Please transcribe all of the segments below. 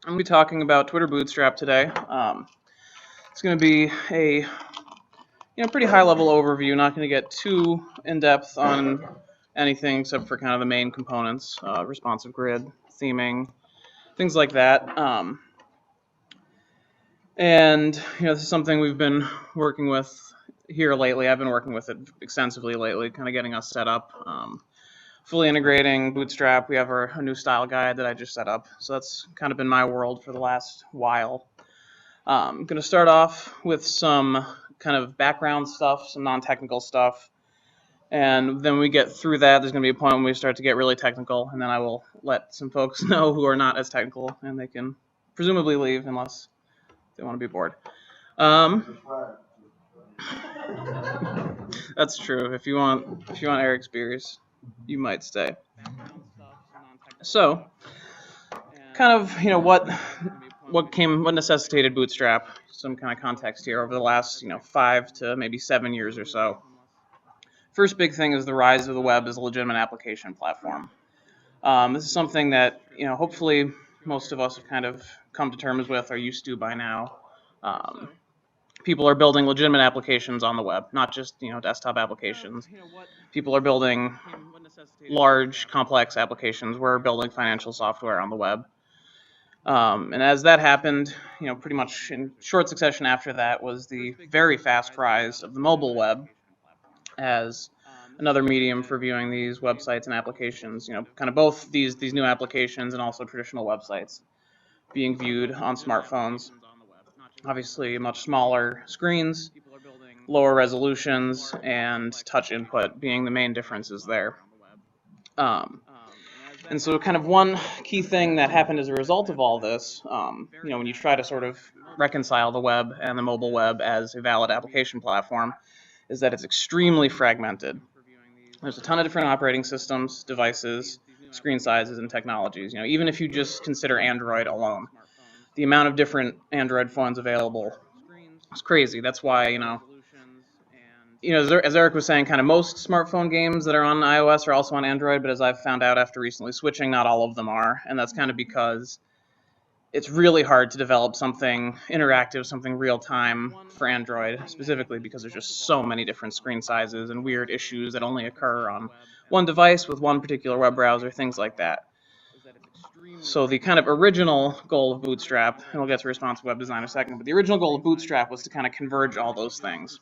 I'm going to be talking about Twitter Bootstrap today. It's going to be a pretty high-level overview. Not going to get too in-depth on anything except for kind of the main components, responsive grid, theming, things like that. And this is something we've been working with here lately. I've been working with it extensively lately, kind of getting us set up. Fully integrating Bootstrap. We have a new style guide that I just set up. So that's kind of been my world for the last while. I'm going to start off with some kind of background stuff, some non-technical stuff. And then when we get through that, there's going to be a point when we start to get really technical. And then I will let some folks know who are not as technical, and they can presumably leave unless they want to be bored. That's true. If you want Eric's beers, you might stay. So, kind of, what necessitated Bootstrap? Some kind of context here over the last, 5 to maybe 7 years or so. First big thing is the rise of the web as a legitimate application platform. This is something that, hopefully most of us have kind of come to terms with or used to by now. People are building legitimate applications on the web, not just, desktop applications. People are building large, complex applications. We're building financial software on the web. And as that happened, pretty much in short succession after that was the very fast rise of the mobile web as another medium for viewing these websites and applications, kind of both these new applications and also traditional websites being viewed on smartphones. Obviously, much smaller screens, lower resolutions, and touch input being the main differences there. And so kind of one key thing that happened as a result of all this, when you try to sort of reconcile the web and the mobile web as a valid application platform, is that it's extremely fragmented. There's a ton of different operating systems, devices, screen sizes, and technologies. Even if you just consider Android alone, the amount of different Android phones available is crazy. That's why, as Eric was saying, kind of most smartphone games that are on iOS are also on Android, but as I've found out after recently switching, not all of them are, and that's kind of because it's really hard to develop something interactive, something real-time for Android, specifically because there's just so many different screen sizes and weird issues that only occur on one device with one particular web browser, things like that. So the kind of original goal of Bootstrap, and we'll get to responsive web design in a second, but the original goal of Bootstrap was to kind of converge all those things,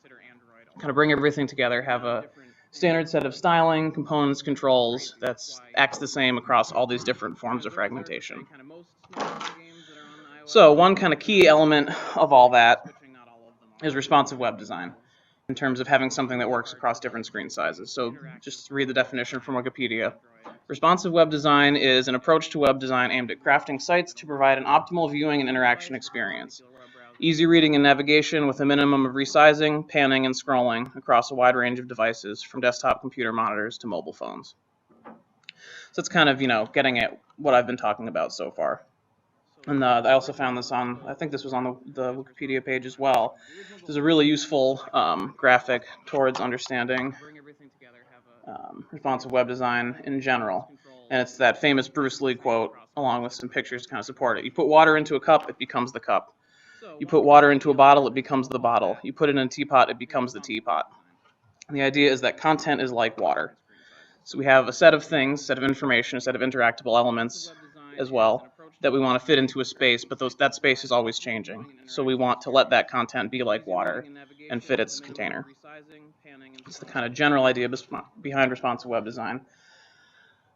kind of bring everything together, have a standard set of styling, components, controls that acts the same across all these different forms of fragmentation. So one kind of key element of all that is responsive web design in terms of having something that works across different screen sizes. So just read the definition from Wikipedia. Responsive web design is an approach to web design aimed at crafting sites to provide an optimal viewing and interaction experience. Easy reading and navigation with a minimum of resizing, panning, and scrolling across a wide range of devices from desktop computer monitors to mobile phones. So that's kind of, getting at what I've been talking about so far. And I also found this on, I think this was on the Wikipedia page as well. There's a really useful graphic towards understanding responsive web design in general. And it's that famous Bruce Lee quote, along with some pictures to kind of support it. You put water into a cup, it becomes the cup. You put water into a bottle, it becomes the bottle. You put it in a teapot, it becomes the teapot. And the idea is that content is like water. So we have a set of things, a set of information, a set of interactable elements as well that we want to fit into a space, but that space is always changing. So we want to let that content be like water and fit its container. It's the kind of general idea behind responsive web design.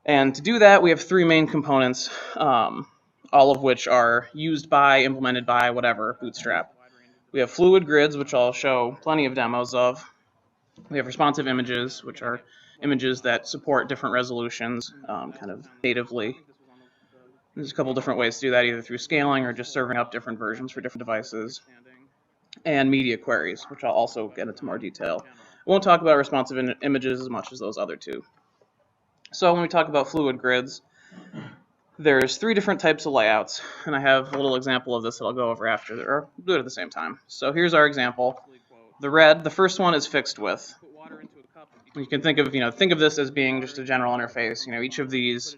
And to do that, we have 3 main components, all of which are used by, implemented by, whatever, Bootstrap. We have fluid grids, which I'll show plenty of demos of. We have responsive images, which are images that support different resolutions kind of natively. There's a couple different ways to do that, either through scaling or just serving up different versions for different devices. And media queries, which I'll also get into more detail. I won't talk about responsive images as much as those other 2. So when we talk about fluid grids, there's 3 different types of layouts, and I have a little example of this that I'll go over after, or do it at the same time. So here's our example. The first one is fixed width. You can think of this as being just a general interface. Each of these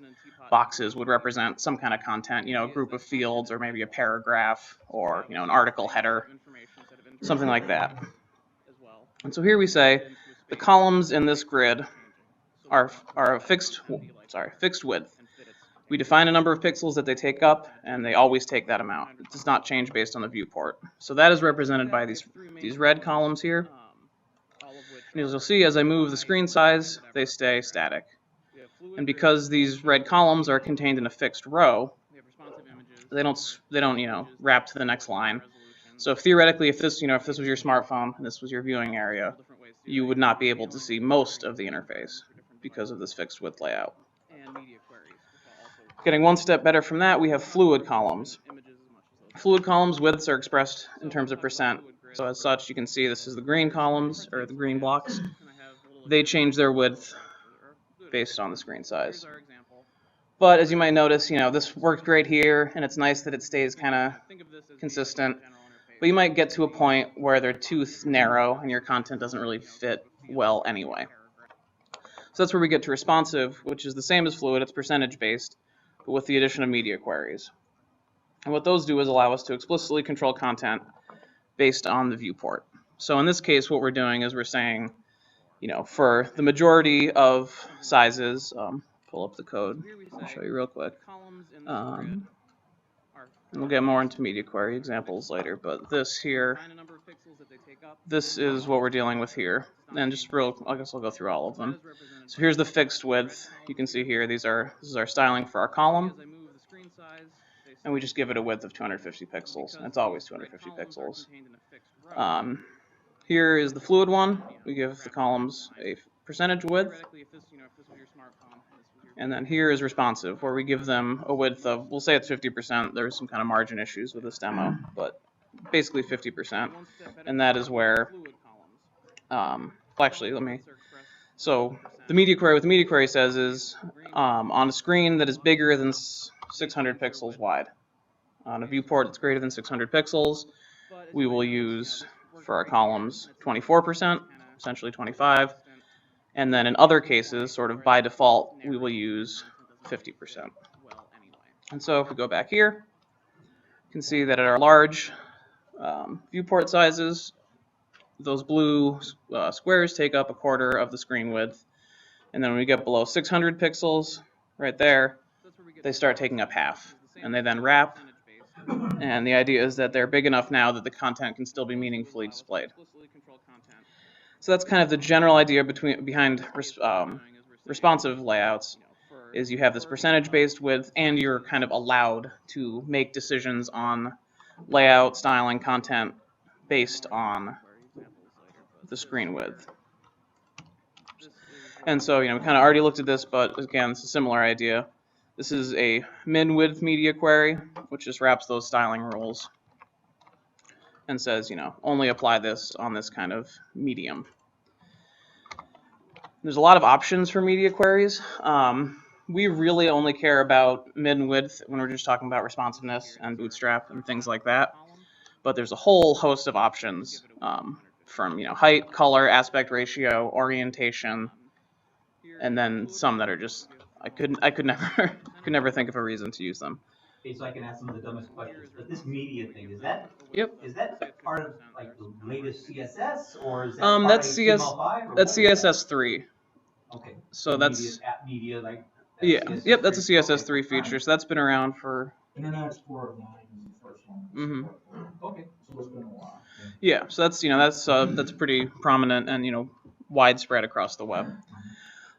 boxes would represent some kind of content, a group of fields, or maybe a paragraph, or an article header, something like that. And so here we say the columns in this grid are a fixed width. We define a number of pixels that they take up, and they always take that amount. It does not change based on the viewport. So that is represented by these red columns here. And as you'll see, as I move the screen size, they stay static. And because these red columns are contained in a fixed row, they don't wrap to the next line. So theoretically, if this was your smartphone and this was your viewing area, you would not be able to see most of the interface because of this fixed width layout. Getting one step better from that, we have fluid columns. Fluid columns widths are expressed in terms of percent. So as such, you can see this is the green columns, or the green blocks. They change their width based on the screen size. But as you might notice, this worked great here, and it's nice that it stays kind of consistent. But you might get to a point where they're too narrow and your content doesn't really fit well anyway. So that's where we get to responsive, which is the same as fluid. It's percentage based, but with the addition of media queries. And what those do is allow us to explicitly control content based on the viewport. So in this case, what we're doing is we're saying, for the majority of sizes, pull up the code, I'll show you real quick. We'll get more into media query examples later, but this here, this is what we're dealing with here. And I guess I'll go through all of them. So here's the fixed width. You can see here, this is our styling for our column. And we just give it a width of 250 pixels. It's always 250 pixels. Here is the fluid one. We give the columns a percentage width. And then here is responsive, where we give them a width of, we'll say it's 50%. There's some kind of margin issues with this demo, but basically 50%. And that is where, so the media query, what the media query says is, on a screen that is bigger than 600 pixels wide, on a viewport that's greater than 600 pixels, we will use, for our columns, 24%, essentially 25%. And then in other cases, sort of by default, we will use 50%. And so if we go back here, you can see that at our large viewport sizes, those blue squares take up a quarter of the screen width. And then when we get below 600 pixels, right there, they start taking up half. And they then wrap. And the idea is that they're big enough now that the content can still be meaningfully displayed. So that's kind of the general idea behind responsive layouts, is you have this percentage-based width, and you're kind of allowed to make decisions on layout, styling, content based on the screen width. And so, we kind of already looked at this, but again, it's a similar idea. This is a min-width media query, which just wraps those styling rules and says, only apply this on this kind of medium. There's a lot of options for media queries. We really only care about mid and width when we're just talking about responsiveness and Bootstrap and things like that. But there's a whole host of options from height, color, aspect ratio, orientation, and then some that are just I could never think of a reason to use them. Okay, so I can ask some of the dumbest questions, but this media thing, is that part of like the latest CSS, or is that part of HTML5? That's CSS3. Okay. So that's media like CSS3. Yep, that's a CSS3 feature. So that's been around for Internet Explorer 9 is the first one. Okay. So it's been a while. Yeah, so that's pretty prominent and widespread across the web.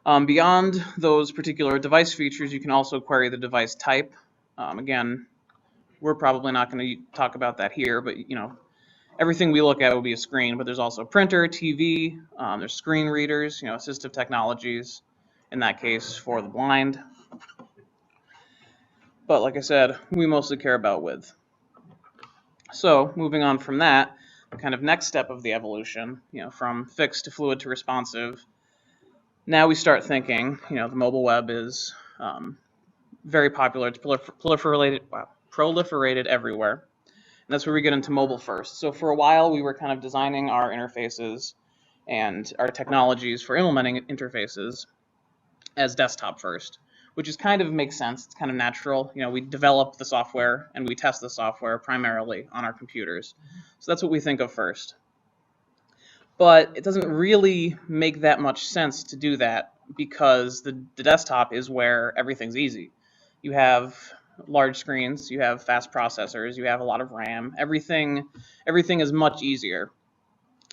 Beyond those particular device features, you can also query the device type. Again, we're probably not going to talk about that here, but everything we look at will be a screen. But there's also printer, TV. There's screen readers, assistive technologies. In that case, for the blind. But like I said, we mostly care about width. So moving on from that, the kind of next step of the evolution, from fixed to fluid to responsive. Now we start thinking, the mobile web is very popular. It's proliferated everywhere. And that's where we get into mobile first. So for a while, we were kind of designing our interfaces and our technologies for implementing interfaces as desktop first, which is kind of makes sense. It's kind of natural. You know, we develop the software and we test the software primarily on our computers. So that's what we think of first. But it doesn't really make that much sense to do that because the desktop is where everything's easy. You have large screens, you have fast processors, you have a lot of RAM. Everything is much easier.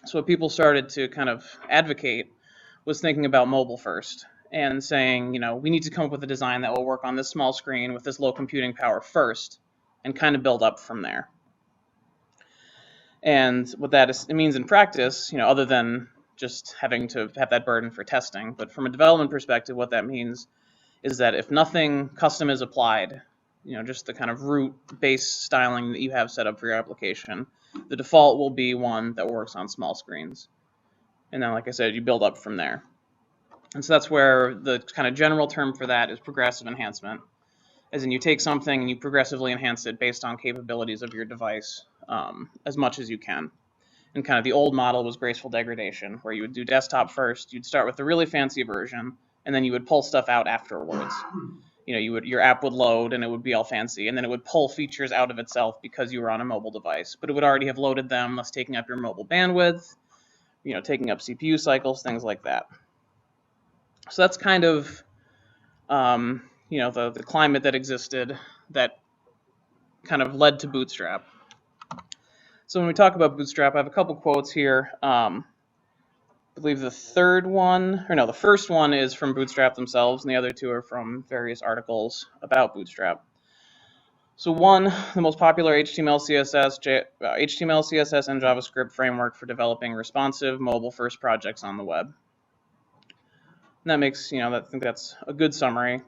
So what people started to kind of advocate was thinking about mobile first and saying, you know, we need to come up with a design that will work on this small screen with this low computing power first and kind of build up from there. And what it means in practice, you know, other than just having to have that burden for testing, but from a development perspective, what that means is that if nothing custom is applied, you know, just the kind of root base styling that you have set up for your application, the default will be one that works on small screens. And then, like I said, you build up from there. And so that's where the kind of general term for that is progressive enhancement, as in you take something and you progressively enhance it based on capabilities of your device as much as you can. And kind of the old model was graceful degradation, where you would do desktop first, you'd start with a really fancy version, and then you would pull stuff out afterwards. You know, your app would load and it would be all fancy, and then it would pull features out of itself because you were on a mobile device. But it would already have loaded them, thus taking up your mobile bandwidth, you know, taking up CPU cycles, things like that. So that's kind of, you know, the climate that existed that kind of led to Bootstrap. So when we talk about Bootstrap, I have a couple quotes here. I believe the first one is from Bootstrap themselves, and the other two are from various articles about Bootstrap. So one, the most popular HTML, CSS, and JavaScript framework for developing responsive, mobile-first projects on the web. And that makes, you know, I think that's a good summary,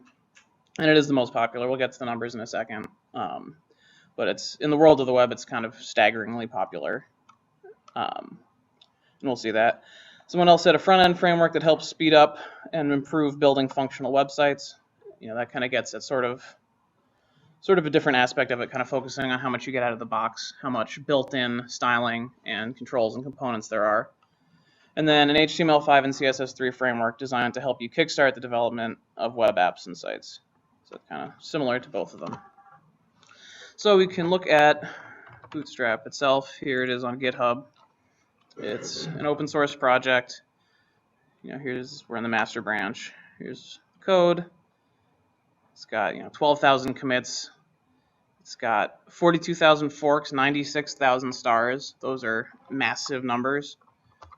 and it is the most popular. We'll get to the numbers in a second. But it's in the world of the web, it's kind of staggeringly popular. And we'll see that. Someone else said a front-end framework that helps speed up and improve building functional websites. You know, that kind of gets at sort of a different aspect of it, kind of focusing on how much you get out of the box, how much built-in styling and controls and components there are. And then an HTML5 and CSS3 framework designed to help you kickstart the development of web apps and sites. So it's kind of similar to both of them. So we can look at Bootstrap itself. Here it is on GitHub. It's an open source project. You know, we're in the master branch. Here's code. It's got, you know, 12,000 commits. It's got 42,000 forks, 96,000 stars. Those are massive numbers.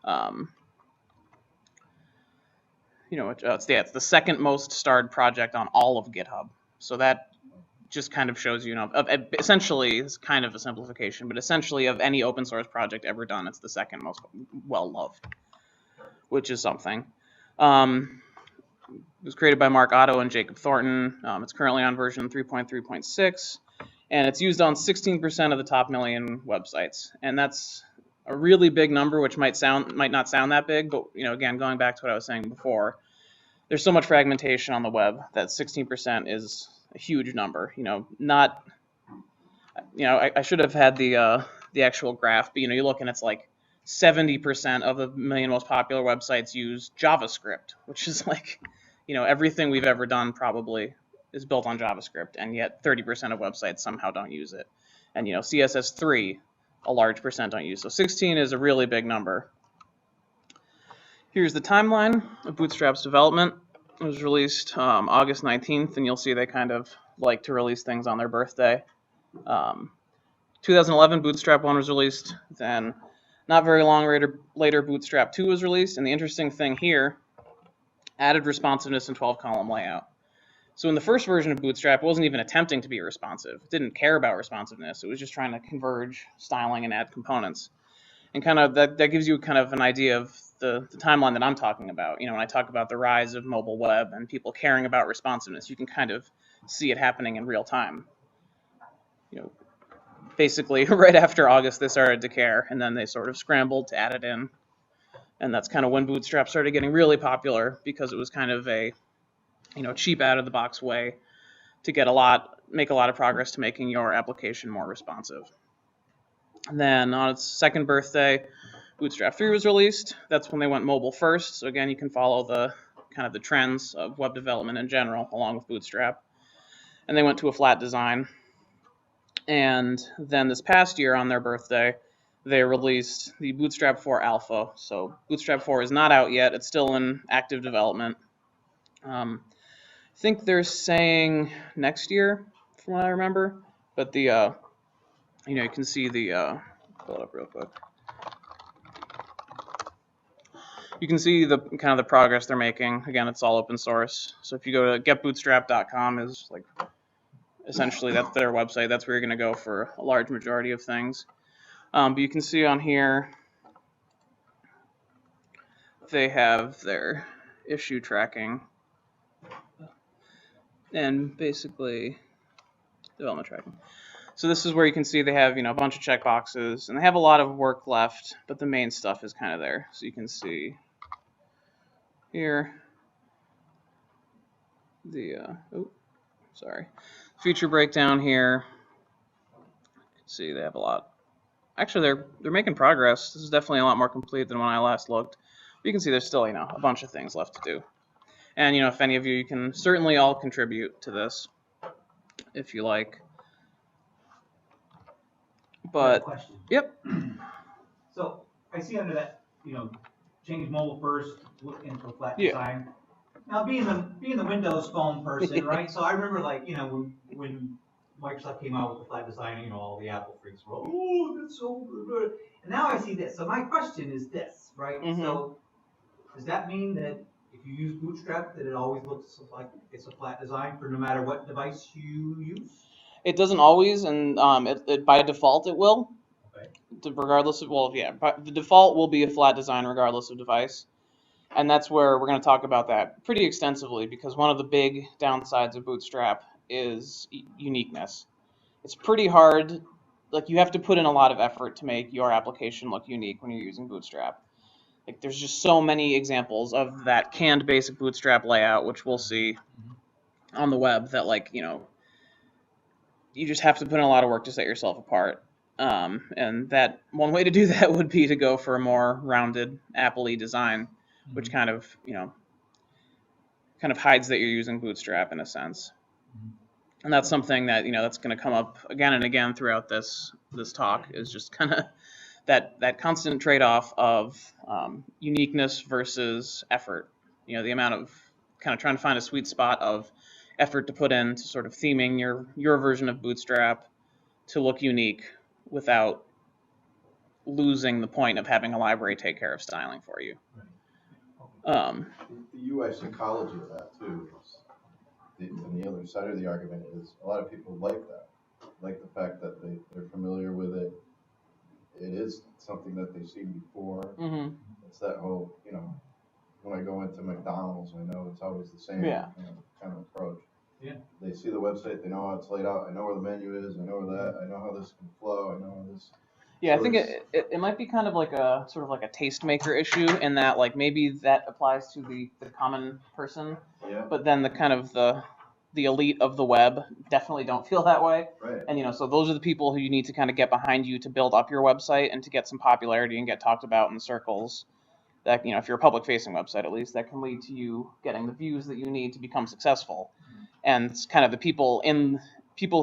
You know, it's the second most starred project on all of GitHub. So that just kind of shows you, essentially, it's kind of a simplification, but essentially of any open source project ever done, it's the second most well-loved, which is something. It was created by Mark Otto and Jacob Thornton. It's currently on version 3.3.6, and it's used on 16% of the top million websites. And that's a really big number, which might not sound that big, but, you know, again, going back to what I was saying before, there's so much fragmentation on the web that 16% is a huge number. You know, I should have had the actual graph, but, you know, you look and it's like 70% of the million most popular websites use JavaScript, which is like, you know, everything we've ever done probably is built on JavaScript, and yet 30% of websites somehow don't use it. And, you know, CSS3, a large percent don't use. So 16 is a really big number. Here's the timeline of Bootstrap's development. It was released August 19th, and you'll see they kind of like to release things on their birthday. 2011, Bootstrap 1 was released. Then, not very long later, Bootstrap 2 was released. And the interesting thing here, added responsiveness and 12-column layout. So in the first version of Bootstrap, it wasn't even attempting to be responsive. It didn't care about responsiveness. It was just trying to converge styling and add components. And kind of that gives you kind of an idea of the timeline that I'm talking about. You know, when I talk about the rise of mobile web and people caring about responsiveness, you can kind of see it happening in real time. You know, basically right after August they started to care, and then they sort of scrambled to add it in. And that's kind of when Bootstrap started getting really popular, because it was kind of a, you know, cheap out of the box way to make a lot of progress to making your application more responsive. And then on its second birthday, Bootstrap 3 was released. That's when they went mobile first. So again, you can follow kind of the trends of web development in general, along with Bootstrap. And they went to a flat design. And then this past year on their birthday, they released the Bootstrap 4 Alpha. So Bootstrap 4 is not out yet. It's still in active development. I think they're saying next year, from what I remember. But the, you can see the, pull it up real quick. You can see the kind of the progress they're making. Again, it's all open source. So if you go to getbootstrap.com, is like essentially that's their website. That's where you're going to go for a large majority of things. But you can see on here they have their issue tracking and basically development tracking. So this is where you can see they have a bunch of checkboxes, and they have a lot of work left, but the main stuff is kind of there. So you can see here the feature breakdown here. You can see they have a lot. Actually, they're making progress. This is definitely a lot more complete than when I last looked. But you can see there's still a bunch of things left to do. And if any of you can certainly all contribute to this if you like. But question. Yep. So I see under that, change mobile first, look into a flat design. Now being the Windows phone person, right? So I remember when Microsoft came out with the flat design, all the Apple freaks were, oh, that's so good. And now I see this. So my question is this, right? Mm-hmm. So does that mean that if you use Bootstrap, that it always looks like it's a flat design for no matter what device you use? It doesn't always, and it by default it will. Okay. Regardless of, the default will be a flat design regardless of device. And that's where we're going to talk about that pretty extensively, because one of the big downsides of Bootstrap is uniqueness. It's pretty hard, you have to put in a lot of effort to make your application look unique when you're using Bootstrap. There's just so many examples of that canned basic Bootstrap layout, which we'll see on the web, that you just have to put in a lot of work to set yourself apart. And that one way to do that would be to go for a more rounded Apple-y design, which kind of hides that you're using Bootstrap in a sense. And that's something that that's going to come up again and again throughout this talk, is just kind of that constant trade-off of uniqueness versus effort. The amount of kind of trying to find a sweet spot of effort to put in to sort of theming your version of Bootstrap to look unique without losing the point of having a library take care of styling for you. The UI psychology of that too is, and the other side of the argument is, a lot of people like that, like the fact that they're familiar with it. It is something that they've seen before. Mm-hmm. It's that whole, when I go into McDonald's, I know it's always the same kind of approach. Yeah. They see the website, they know how it's laid out, I know where the menu is, I know where that, I know how this can flow, I know how this. Yeah, I think it might be kind of like a sort of like a tastemaker issue, in that maybe that applies to the common person, but then the kind of the elite of the web definitely don't feel that way. Right. And so those are the people who you need to kind of get behind you to build up your website and to get some popularity and get talked about in circles. That if you're a public facing website, at least, that can lead to you getting the views that you need to become successful. And it's kind of the people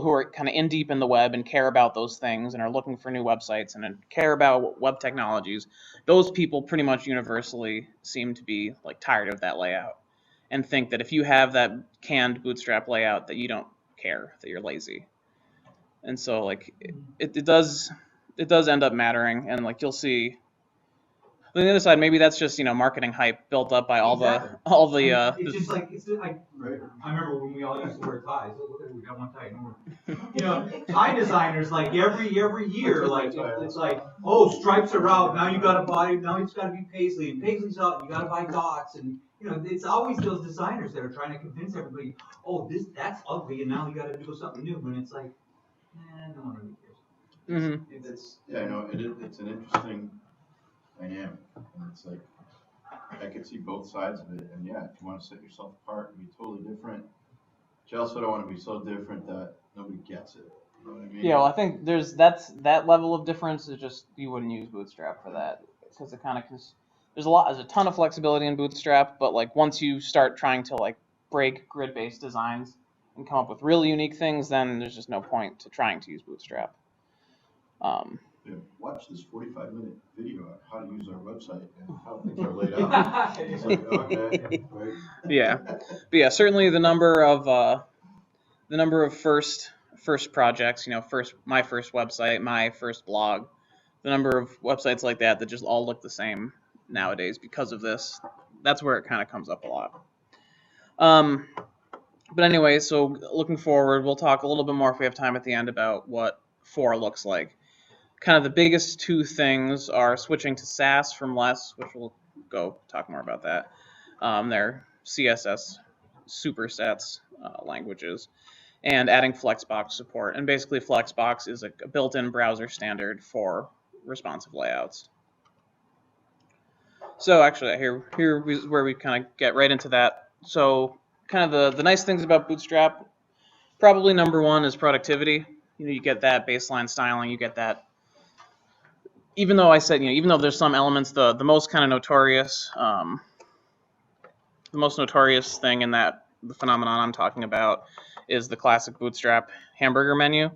who are kind of in deep in the web and care about those things and are looking for new websites and care about web technologies. Those people pretty much universally seem to be tired of that layout and think that if you have that canned Bootstrap layout, that you don't care, that you're lazy. And so it does end up mattering, and you'll see. On the other side, maybe that's just marketing hype built up by all the. It's just I remember when we all used to wear ties. Oh, look at it, we got one tie. Tie designers every year, it's oh, stripes are out. Now you got to buy. Now it's got to be paisley, and paisley's out. You got to buy dots, and it's always those designers that are trying to convince everybody. Oh, that's ugly, and now you got to do something new. And it's no one really cares. Mm-hmm. It's an interesting dynamic, and it's I could see both sides of it, and if you want to set yourself apart and be totally different, but you also don't want to be so different that nobody gets it. You know what I mean? Yeah, well, I think that level of difference is just, you wouldn't use Bootstrap for that, because it kind of there's a ton of flexibility in Bootstrap, but like once you start trying to like break grid-based designs and come up with really unique things, then there's just no point to trying to use Bootstrap. Yeah, watch this 45-minute video on how to use our website and how things are laid out. It's like, okay, right. Yeah, but yeah, certainly the number of first projects, you know, my first website, my first blog, the number of websites like that just all look the same nowadays because of this. That's where it kind of comes up a lot. But anyway, so looking forward, we'll talk a little bit more if we have time at the end about what 4 looks like. Kind of the biggest 2 things are switching to Sass from Less, which we'll go talk more about that. They're CSS supersets languages, and adding Flexbox support. And basically Flexbox is a built-in browser standard for responsive layouts. So actually here is where we kind of get right into that. So kind of the nice things about Bootstrap, probably number 1 is productivity. You know, you get that baseline styling, you get that. Even though I said, you know, even though there's some elements, the most kind of notorious, the most notorious thing in that, the phenomenon I'm talking about, is the classic Bootstrap hamburger menu.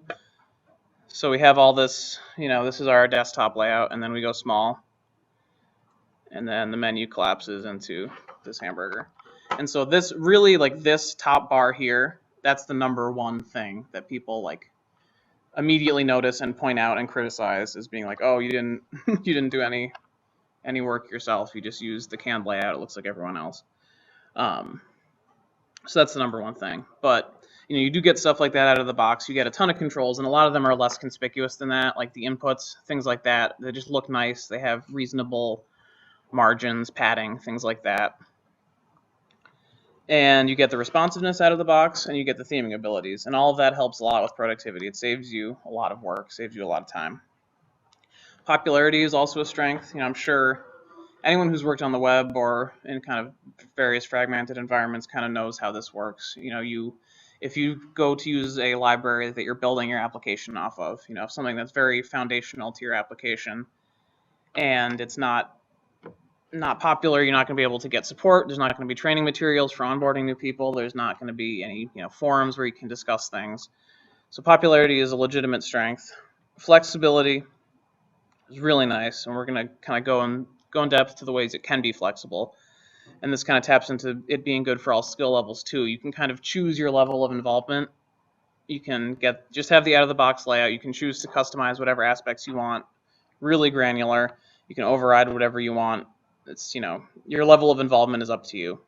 So we have all this, you know, this is our desktop layout, and then we go small, and then the menu collapses into this hamburger. And so this really, like this top bar here, that's the number 1 thing that people like immediately notice and point out and criticize as being like, oh, you didn't do any work yourself. You just used the canned layout. It looks like everyone else. So that's the number 1 thing. But you know, you do get stuff like that out of the box. You get a ton of controls, and a lot of them are less conspicuous than that, like the inputs, things like that. They just look nice. They have reasonable margins, padding, things like that. And you get the responsiveness out of the box, and you get the theming abilities. And all of that helps a lot with productivity. It saves you a lot of work, saves you a lot of time. Popularity is also a strength. You know, I'm sure anyone who's worked on the web or in kind of various fragmented environments kind of knows how this works. You know, if you go to use a library that you're building your application off of, you know, something that's very foundational to your application, and it's not popular, you're not going to be able to get support. There's not going to be training materials for onboarding new people. There's not going to be any, you know, forums where you can discuss things. So popularity is a legitimate strength. Flexibility is really nice, and we're going to kind of go in depth to the ways it can be flexible. And this kind of taps into it being good for all skill levels too. You can kind of choose your level of involvement. You can just have the out-of-the-box layout. You can choose to customize whatever aspects you want, really granular. You can override whatever you want. It's, you know, your level of involvement is up to you.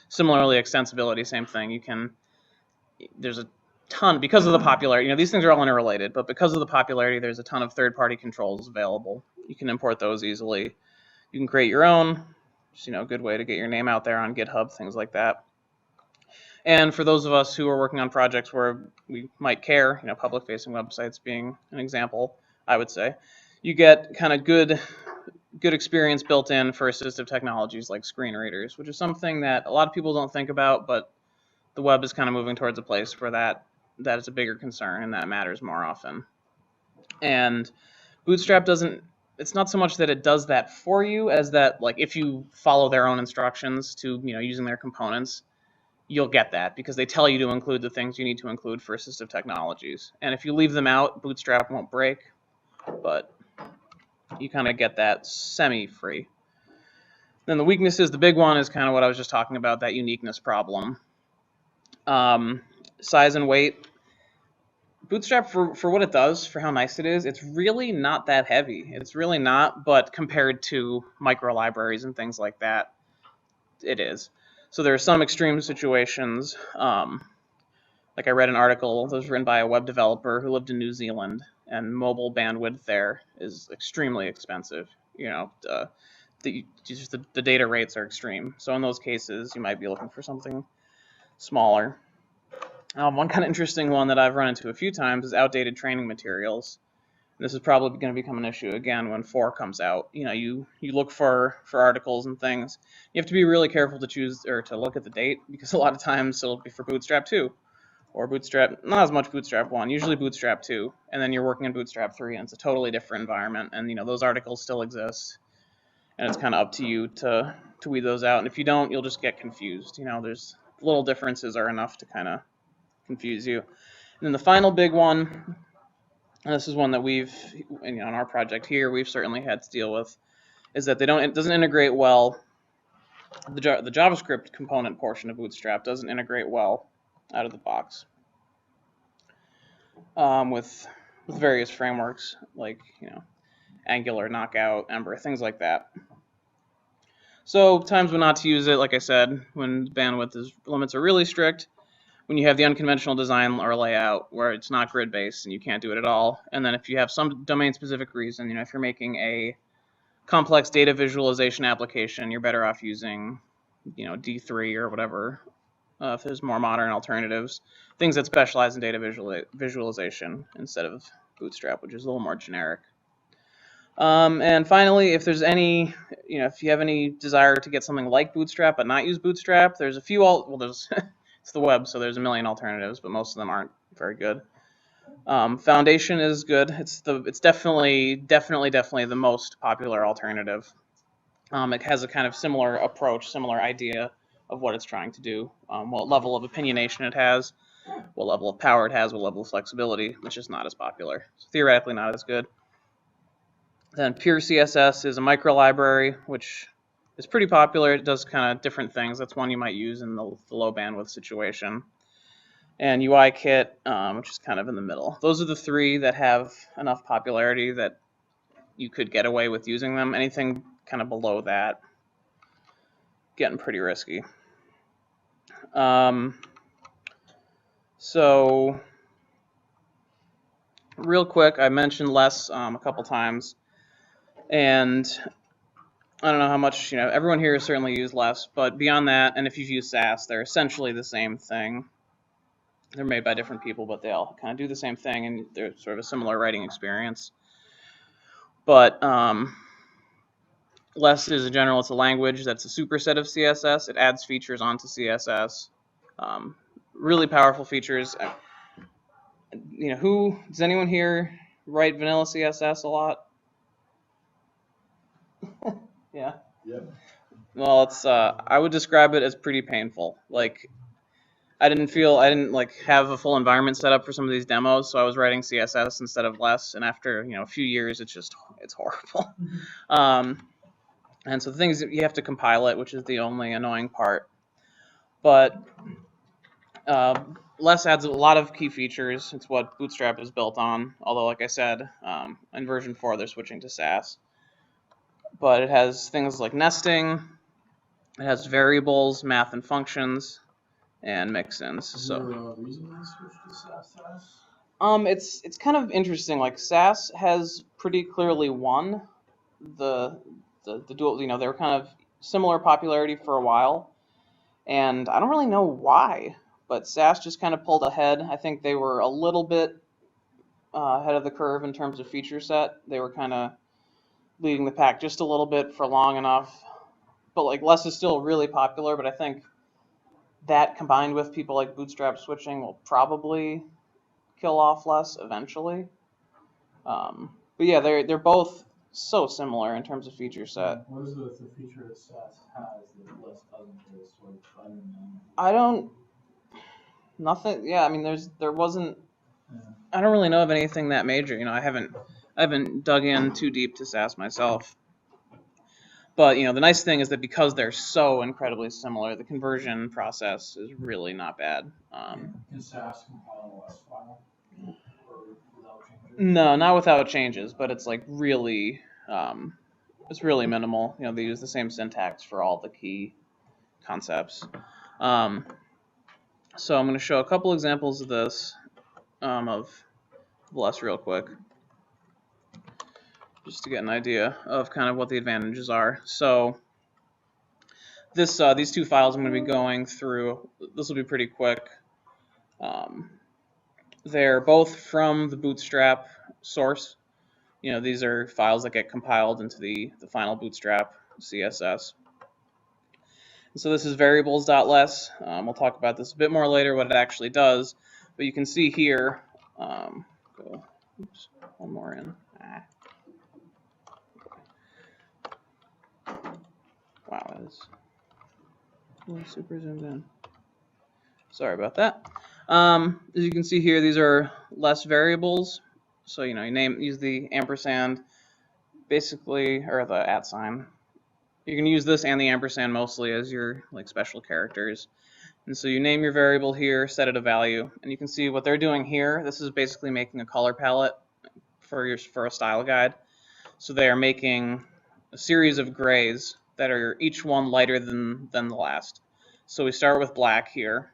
Similarly, extensibility, same thing. There's a ton, because of the popularity, you know, these things are all interrelated, but because of the popularity, there's a ton of third-party controls available. You can import those easily. You can create your own. Just, you know, a good way to get your name out there on GitHub, things like that. And for those of us who are working on projects where we might care, you know, public-facing websites being an example, I would say, you get kind of good experience built in for assistive technologies like screen readers, which is something that a lot of people don't think about, but the web is kind of moving towards a place where that is a bigger concern and that matters more often. And Bootstrap it's not so much that it does that for you as that, like, if you follow their own instructions to, you know, using their components, you'll get that because they tell you to include the things you need to include for assistive technologies. And if you leave them out, Bootstrap won't break, but you kind of get that semi-free. Then the weaknesses, the big one is kind of what I was just talking about, that uniqueness problem. Size and weight. Bootstrap, for what it does, for how nice it is, it's really not that heavy. It's really not, but compared to micro libraries and things like that, it is. So there are some extreme situations. Like I read an article that was written by a web developer who lived in New Zealand, and mobile bandwidth there is extremely expensive. You know, the data rates are extreme. So in those cases, you might be looking for something smaller. One kind of interesting one that I've run into a few times is outdated training materials. And this is probably going to become an issue again when 4 comes out. You know, you look for articles and things. You have to be really careful to choose or to look at the date, because a lot of times it'll be for Bootstrap 2 or Bootstrap, not as much Bootstrap 1, usually Bootstrap 2, and then you're working in Bootstrap 3 and it's a totally different environment, and you know, those articles still exist. and it's kind of up to you to weed those out. And if you don't, you'll just get confused. You know, there's little differences are enough to kind of confuse you. And then the final big one, and this is one that we've, you know, on our project here, we've certainly had to deal with, is that it doesn't integrate well. The JavaScript component portion of Bootstrap doesn't integrate well out of the box with various frameworks like, you know, Angular, Knockout, Ember, things like that. So times when not to use it, like I said, when bandwidth limits are really strict, when you have the unconventional design or layout where it's not grid-based and you can't do it at all, and then if you have some domain-specific reason, you know, if you're making a complex data visualization application, you're better off using, you know, D3 or whatever. If there's more modern alternatives, things that specialize in data visualization instead of Bootstrap, which is a little more generic. And finally, if there's any, you know, if you have any desire to get something like Bootstrap but not use Bootstrap, there's a few there's it's the web, so there's a million alternatives, but most of them aren't very good. Foundation is good. It's definitely the most popular alternative. It has a kind of similar approach, similar idea of what it's trying to do, what level of opinionation it has, what level of power it has, what level of flexibility, which is not as popular. So theoretically not as good. Then Pure CSS is a micro library, which is pretty popular. It does kind of different things. That's one you might use in the low bandwidth situation. And UIKit, which is kind of in the middle. Those are the three that have enough popularity that you could get away with using them. Anything kind of below that, getting pretty risky. So real quick, I mentioned less a couple times, and I don't know how much, you know, everyone here has certainly used less, but beyond that, and if you've used Sass, they're essentially the same thing. They're made by different people, but they all kind of do the same thing, and they're sort of a similar writing experience. But less is in general, it's a language that's a superset of CSS. It adds features onto CSS. Really powerful features. You know, does anyone here write vanilla CSS a lot? Yeah. Yeah. Well, it's I would describe it as pretty painful. Like, I didn't like have a full environment set up for some of these demos, so I was writing CSS instead of less, and after, you know, a few years, it's horrible. And so the thing is, you have to compile it, which is the only annoying part. But less adds a lot of key features. It's what Bootstrap is built on, although, like I said, in version 4, they're switching to Sass. But it has things like nesting, it has variables, math and functions, and mix-ins. So, reason they switched to Sass? it's kind of interesting. Like, Sass has pretty clearly won the dual. You know, they were kind of similar popularity for a while, and I don't really know why, but Sass just kind of pulled ahead. I think they were a little bit ahead of the curve in terms of feature set. They were kind of leading the pack just a little bit for long enough. But like, less is still really popular, but I think that combined with people like Bootstrap switching will probably kill off less eventually. But yeah, they're both so similar in terms of feature set. What is the feature that Sass has that less doesn't? Nothing. Yeah, I mean, there wasn't. Yeah. I don't really know of anything that major. You know, I haven't dug in too deep to Sass myself. But, you know, the nice thing is that because they're so incredibly similar, the conversion process is really not bad. Can Sass compile a less file? Without changes? No, not without changes, but it's like really, it's really minimal. You know, they use the same syntax for all the key concepts. So I'm going to show a couple examples of this, of less real quick, just to get an idea of kind of what the advantages are. So these two files I'm going to be going through, this will be pretty quick. They're both from the Bootstrap source. You know, these are files that get compiled into the final Bootstrap CSS. And so this is variables.less. We'll talk about this a bit more later, what it actually does. But you can see here, oops, one more in. super zoomed in. Sorry about that. As you can see here, these are less variables. So you use the ampersand, basically, or the @ sign. You can use this and the ampersand mostly as your special characters. And so you name your variable here, set it a value, and you can see what they're doing here. This is basically making a color palette for a style guide. So they are making a series of grays that are each one lighter than the last. So we start with black here,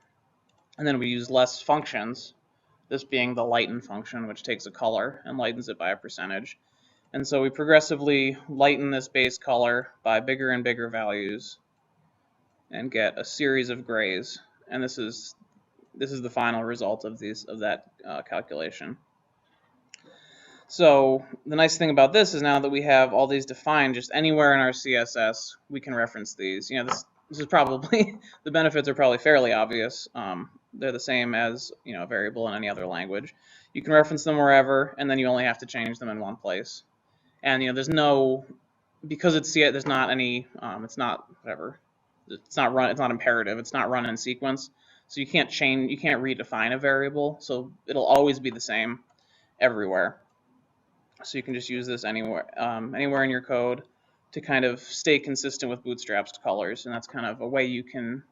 and then we use less functions, this being the lighten function, which takes a color and lightens it by a percentage. And so we progressively lighten this base color by bigger and bigger values and get a series of grays. And this is the final result of that calculation. So the nice thing about this is now that we have all these defined just anywhere in our CSS, we can reference these. This is probably, the benefits are probably fairly obvious. They're the same as a variable in any other language. You can reference them wherever, and then you only have to change them in one place. And there's no, because there's not any, it's not whatever, it's not imperative, it's not run in sequence. So you can't redefine a variable. So it'll always be the same everywhere. So you can just use this anywhere in your code to kind of stay consistent with Bootstrap's colors, and that's kind of a way you can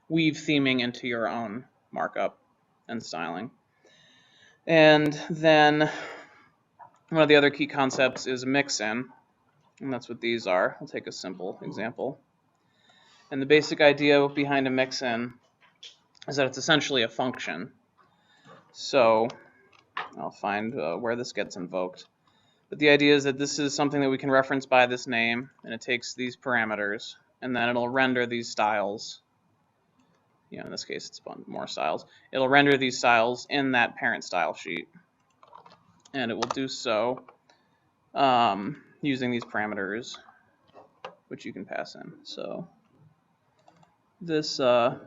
weave theming into your own markup and styling. And then one of the other key concepts is mix-in, and that's what these are. I'll take a simple example. And the basic idea behind a mix-in is that it's essentially a function. So I'll find where this gets invoked. But the idea is that this is something that we can reference by this name, and it takes these parameters, and then it'll render these styles. In this case, it's more styles. It'll render these styles in that parent style sheet, and it will do so using these parameters, which you can pass in. So this, come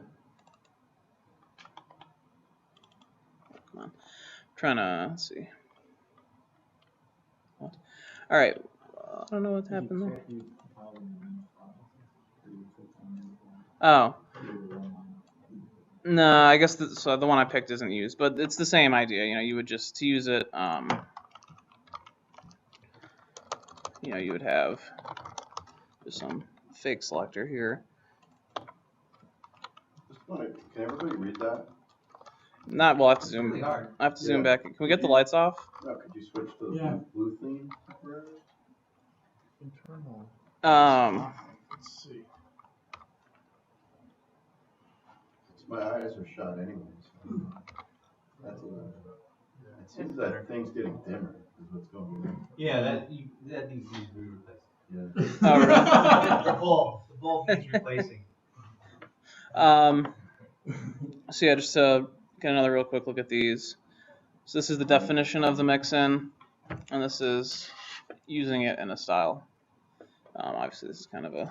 on, let's see. What? All right, I don't know what happened there. Oh. No, I guess the one I picked isn't used, but it's the same idea. You would just, to use it, you would have just some fake selector here. Can everybody read that? We'll have to zoom. Really hard. I have to zoom back. Can we get the lights off? No, could you switch to the Yeah. blue theme? Internal. Let's see. My eyes are shot anyways. That's it seems that thing's getting dimmer is what's going on. Yeah, that needs to be replaced. Yeah. Oh, really? The bulb needs replacing. So yeah, just to get another real quick look at these. So this is the definition of the mix-in, and this is using it in a style. Obviously, this is kind of a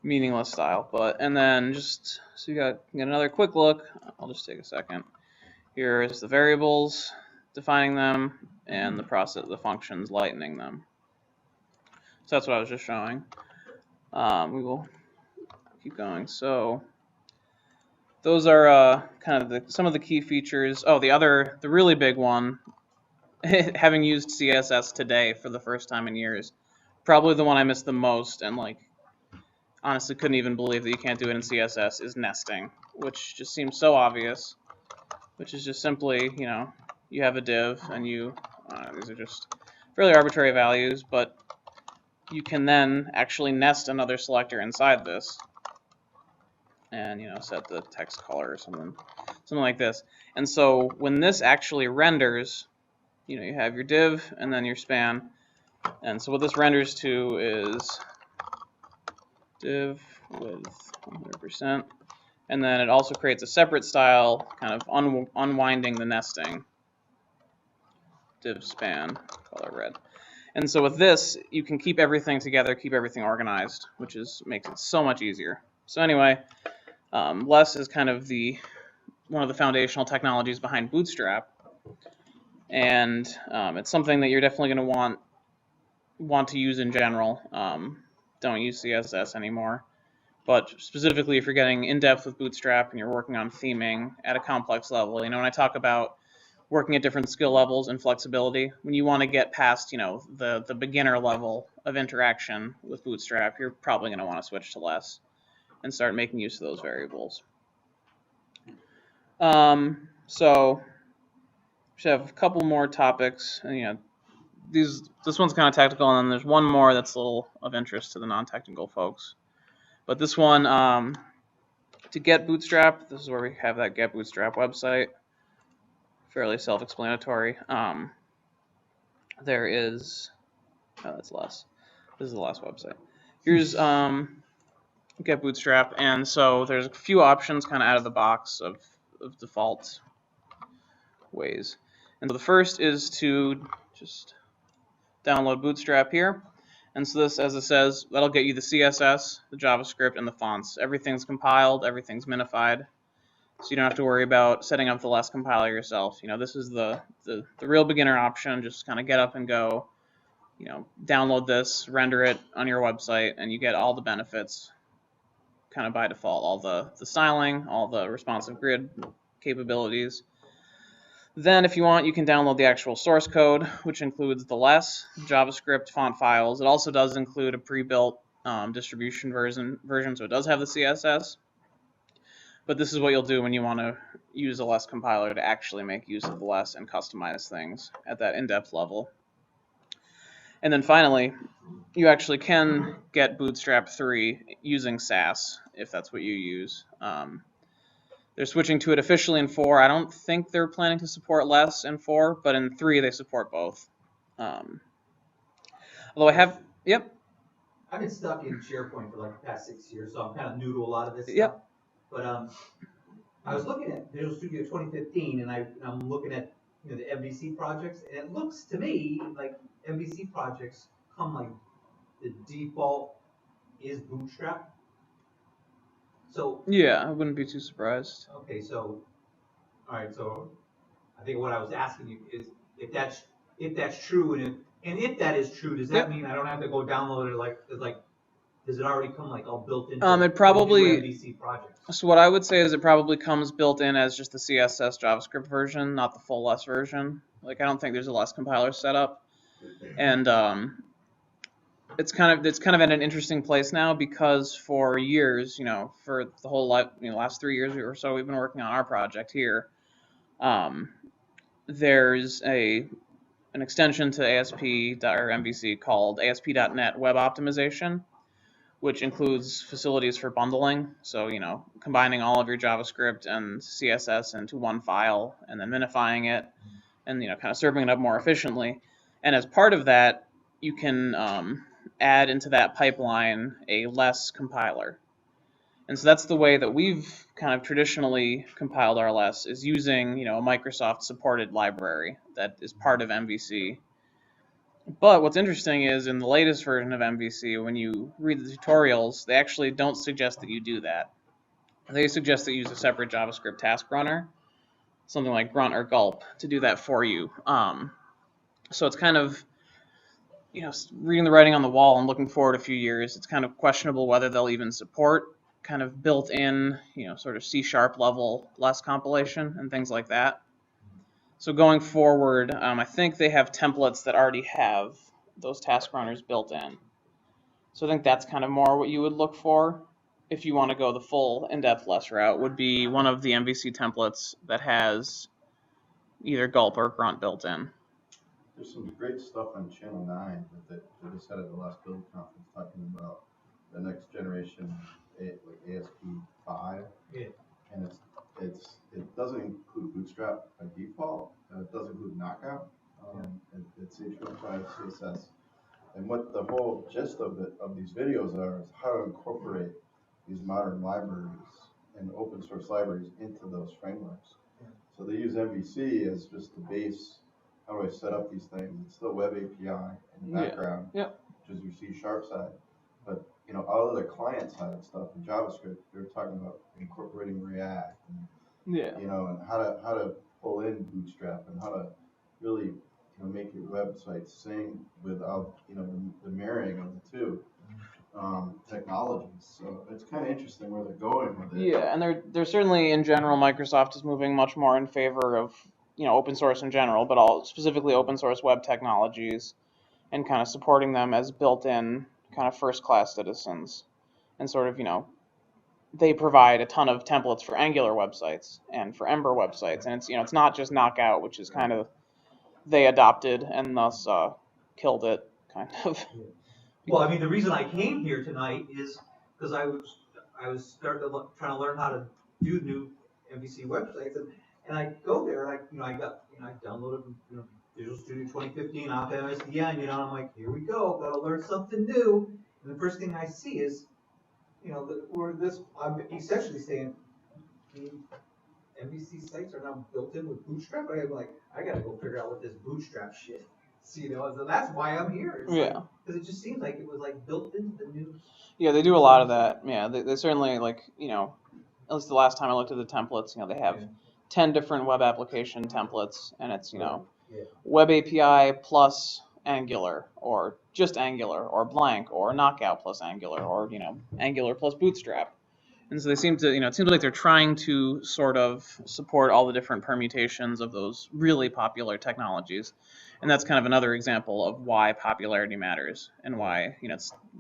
meaningless style, and then just so you get another quick look. I'll just take a second. Here is the variables, defining them, and the functions lightening them. So that's what I was just showing. We will keep going. So those are kind of some of the key features. Oh, the really big one, having used CSS today for the first time in years, probably the one I missed the most, and honestly couldn't even believe that you can't do it in CSS, is nesting, which just seems so obvious, which is just simply, you have a div, and these are just fairly arbitrary values, but you can then actually nest another selector inside this, and set the text color or something like this. And so when this actually renders, you have your div and then your span, and so what this renders to is div with 100%, and then it also creates a separate style, kind of unwinding the nesting, div span, color red. And so with this, you can keep everything together, keep everything organized, which makes it so much easier. So anyway, less is kind of one of the foundational technologies behind Bootstrap, and it's something that you're definitely going to want to use in general don't use CSS anymore. But specifically, if you're getting in depth with Bootstrap and you're working on theming at a complex level, when I talk about working at different skill levels and flexibility, when you want to get past, the beginner level of interaction with Bootstrap, you're probably going to want to switch to less and start making use of those variables. So we have a couple more topics. This one's kind of technical, and then there's one more that's a little of interest to the non-technical folks. But this one, to get Bootstrap, this is where we have that Get Bootstrap website. Fairly self-explanatory. There is, that's less. This is the last website. Here's Get Bootstrap, and so there's a few options kind of out of the box of default ways. And so the first is to just download Bootstrap here. And so this, as it says, that'll get you the CSS, the JavaScript, and the fonts. Everything's compiled, everything's minified. So you don't have to worry about setting up the less compiler yourself. This is the real beginner option. Just kind of get up and go, download this, render it on your website, and you get all the benefits kind of by default. All the styling, all the responsive grid capabilities. Then if you want, you can download the actual source code, which includes the less JavaScript font files. It also does include a pre-built distribution version, so it does have the CSS. But this is what you'll do when you want to use a less compiler to actually make use of the less and customize things at that in-depth level. And then finally, you actually can get Bootstrap 3 using Sass, if that's what you use. They're switching to it officially in 4. I don't think they're planning to support less in 4, but in 3 they support both. Although I have, yep. I've been stuck in SharePoint for like the past 6 years, so I'm kind of new to a lot of this Yep. stuff. But I was looking at Visual Studio 2015, and I'm looking at the MVC projects, and it looks to me like MVC projects come like the default is Bootstrap. So yeah, I wouldn't be too surprised. Okay, so all right, so I think what I was asking you is if that's true, and if that is true, does that mean I don't have to go download it does it already come like all built into it probably MVC projects? So what I would say is it probably comes built in as just the CSS JavaScript version, not the full less version. I don't think there's a less compiler setup, and it's kind of at an interesting place now because for years, for the whole last 3 years or so, we've been working on our project here. There's an extension to ASP or MVC called ASP.NET Web Optimization, which includes facilities for bundling. So, combining all of your JavaScript and CSS into one file and then minifying it and, kind of serving it up more efficiently. And as part of that, you can add into that pipeline a less compiler. And so that's the way that we've kind of traditionally compiled our less, is using, a Microsoft supported library that is part of MVC. But what's interesting is in the latest version of MVC, when you read the tutorials, they actually don't suggest that you do that. They suggest that you use a separate JavaScript task runner, something like Grunt or Gulp, to do that for you. So it's kind of, reading the writing on the wall and looking forward a few years, it's kind of questionable whether they'll even support kind of built-in, sort of C# level less compilation and things like that. So going forward, I think they have templates that already have those task runners built in. So I think that's kind of more what you would look for if you want to go the full in-depth less route, would be one of the MVC templates that has either Gulp or Grunt built in. There's some great stuff on Channel 9 that they said at the last build conference talking about the next generation, like ASP5. Yeah. And it doesn't include Bootstrap by default. It does include Knockout. It's HTML5 CSS. And what the whole gist of these videos is how to incorporate these modern libraries and open source libraries into those frameworks. Yeah. So they use MVC as just the base. How do I set up these things? It's the web API in the background, which is your C# side. But all of the client side stuff in JavaScript, they're talking about incorporating React and and how to pull in Bootstrap and how to really make your website sing without the marrying of the two. technologies. So it's kind of interesting where they're going with it. Yeah, and they're certainly in general, Microsoft is moving much more in favor of open source in general, but all specifically open source web technologies, and kind of supporting them as built-in kind of first-class citizens, and sort of they provide a ton of templates for Angular websites and for Ember websites, and it's not just Knockout, which is kind of they adopted and thus killed it kind of. Well, I mean, the reason I came here tonight is because I was trying to learn how to do new MVC websites, and I go there, and I downloaded Visual Studio 2015 off MSDN, and I'm like, here we go, gotta learn something new. And the first thing I see is, I'm essentially saying, MVC sites are now built in with Bootstrap. I'm like, I gotta go figure out what this Bootstrap shit. So that's why I'm here. Yeah. Because it just seemed like it was like built into the new. Yeah, they do a lot of that. Yeah, they certainly at least the last time I looked at the templates, they have 10 different web application templates, and it's Web API plus Angular, or just Angular, or blank, or Knockout plus Angular, or Angular plus Bootstrap. And so they seem to, it seems like they're trying to sort of support all the different permutations of those really popular technologies. And that's kind of another example of why popularity matters, and why,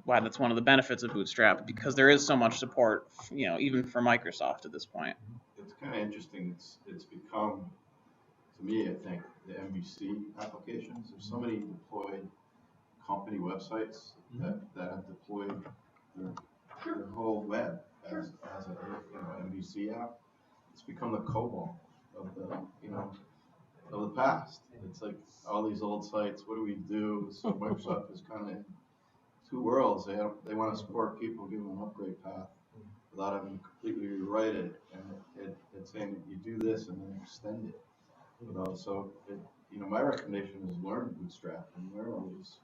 why that's one of the benefits of Bootstrap, because there is so much support, even for Microsoft at this point. It's kind of interesting. It's become, to me, I think, the MVC applications. There's so many deployed company websites that have deployed their whole web as a MVC app. It's become the COBOL of the past. It's like all these old sites. What do we do? So Microsoft is kind of in two worlds. They want to support people, give them an upgrade path without having to completely rewrite it. And it's saying that you do this and then extend it. So my recommendation is learn Bootstrap and learn all these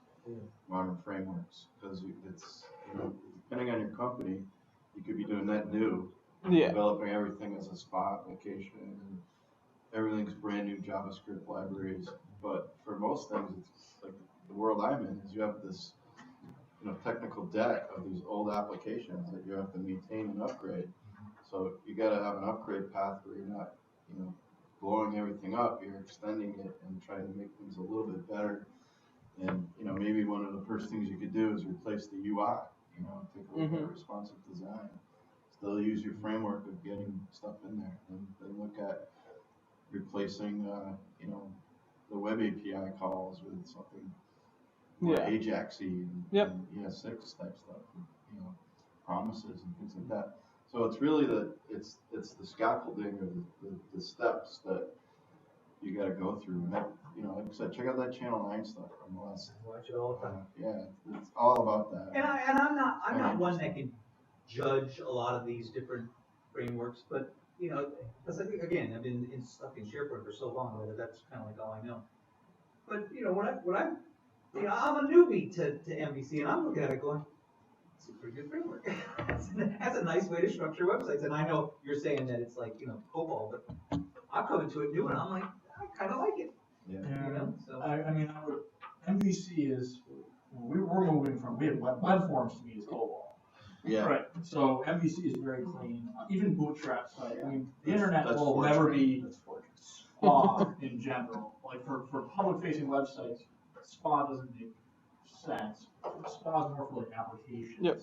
modern frameworks, because it's depending on your company, you could be doing that new, developing everything as a Spot application, and everything's brand new JavaScript libraries. But for most things, it's like the world I'm in is you have this technical debt of these old applications that you have to maintain and upgrade. So you got to have an upgrade path where you're not blowing everything up, you're extending it and trying to make things a little bit better. And maybe one of the first things you could do is replace the UI. Take a look at responsive design. Still use your framework of getting stuff in there, and then look at replacing the web API calls with something more Ajax-y and ES6 type stuff, and, promises and things like that. So it's really it's the scaffolding of the steps that you got to go through. And that, like I said, check out that Channel 9 stuff from the last. Watch it all the time. Yeah, it's all about that. And I'm not one that can judge a lot of these different frameworks, but because I think, again, I've been stuck in SharePoint for so long that that's kind of like all I know. But I'm a newbie to MVC, and I'm looking at it going, it's a pretty good framework. That's a nice way to structure websites. And I know you're saying that it's like COBOL, but I'm coming to it new, and I'm like, I kind of like it. Yeah. So MVC is we're moving from web forms to me is COBOL. Yeah. Right. So MVC is very clean. Even Bootstrap site. I mean, the internet will never be SPA in general. Like for public-facing websites, SPA doesn't make sense. SPA is more for like applications. Yep.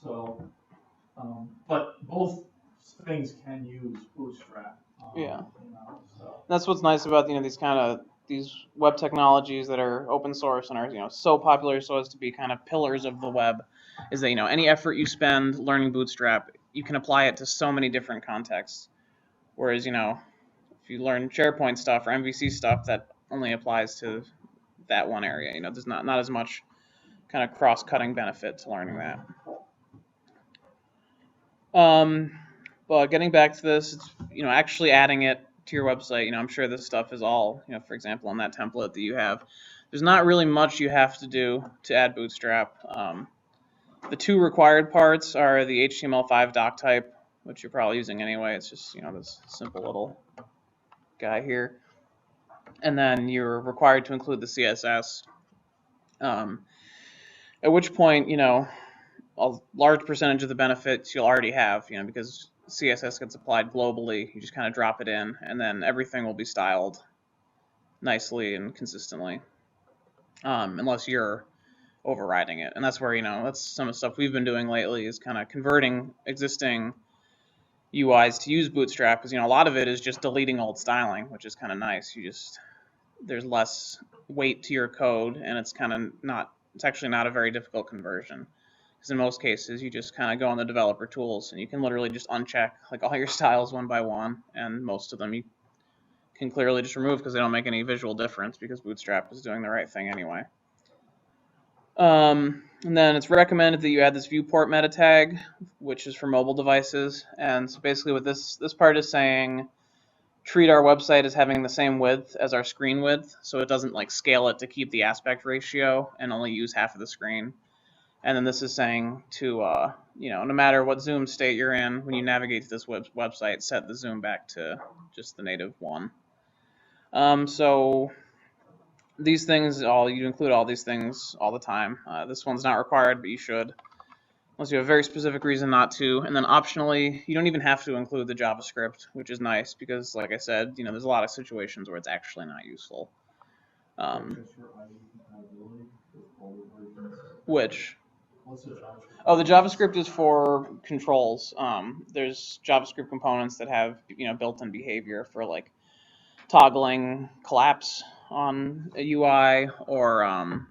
So, but both things can use Bootstrap. So. That's what's nice about these web technologies that are open source and are so popular so as to be kind of pillars of the web, is that any effort you spend learning Bootstrap, you can apply it to so many different contexts. Whereas if you learn SharePoint stuff or MVC stuff, that only applies to that one area. There's not as much kind of cross-cutting benefit to learning that. But getting back to this, it's, actually adding it to your website. I'm sure this stuff is all, for example, on that template that you have. There's not really much you have to do to add Bootstrap. The two required parts are the HTML5 doc type, which you're probably using anyway. It's just, this simple little guy here. And then you're required to include the CSS. At which point, a large percentage of the benefits you'll already have, because CSS gets applied globally. You just kind of drop it in, and then everything will be styled nicely and consistently, unless you're overriding it. And that's where, that's some of the stuff we've been doing lately, is kind of converting existing UIs to use Bootstrap, because, a lot of it is just deleting old styling, which is kind of nice. There's less weight to your code, and it's actually not a very difficult conversion. Because in most cases, you just kind of go on the developer tools, and you can literally just uncheck like all your styles one by one, and most of them you can clearly just remove because they don't make any visual difference, because Bootstrap is doing the right thing anyway. And then it's recommended that you add this viewport meta tag, which is for mobile devices. And so basically what this part is saying, treat our website as having the same width as our screen width, so it doesn't like scale it to keep the aspect ratio and only use half of the screen. And then this is saying to, no matter what zoom state you're in, when you navigate to this website, set the zoom back to just the native 1. So these things, you include all these things all the time. This one's not required, but you should, unless you have a very specific reason not to. And then optionally, you don't even have to include the JavaScript, which is nice because, like I said, there's a lot of situations where it's actually not useful. Which? Oh, the JavaScript is for controls. There's JavaScript components that have built-in behavior for like toggling collapse on a UI, or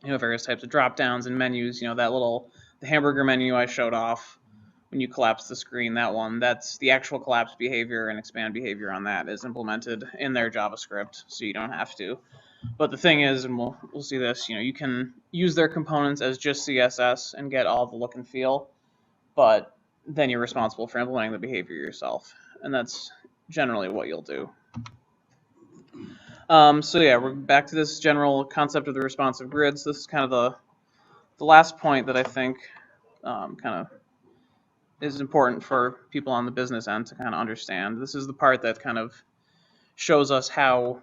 various types of drop downs and menus. The hamburger menu I showed off when you collapse the screen, that's the actual collapse behavior and expand behavior on that is implemented in their JavaScript, so you don't have to. But the thing is, and we'll see this, you can use their components as just CSS and get all the look and feel, but then you're responsible for implementing the behavior yourself, and that's generally what you'll do. So yeah, we're back to this general concept of the responsive grids. This is kind of the last point that I think kind of is important for people on the business end to kind of understand. This is the part that kind of shows us how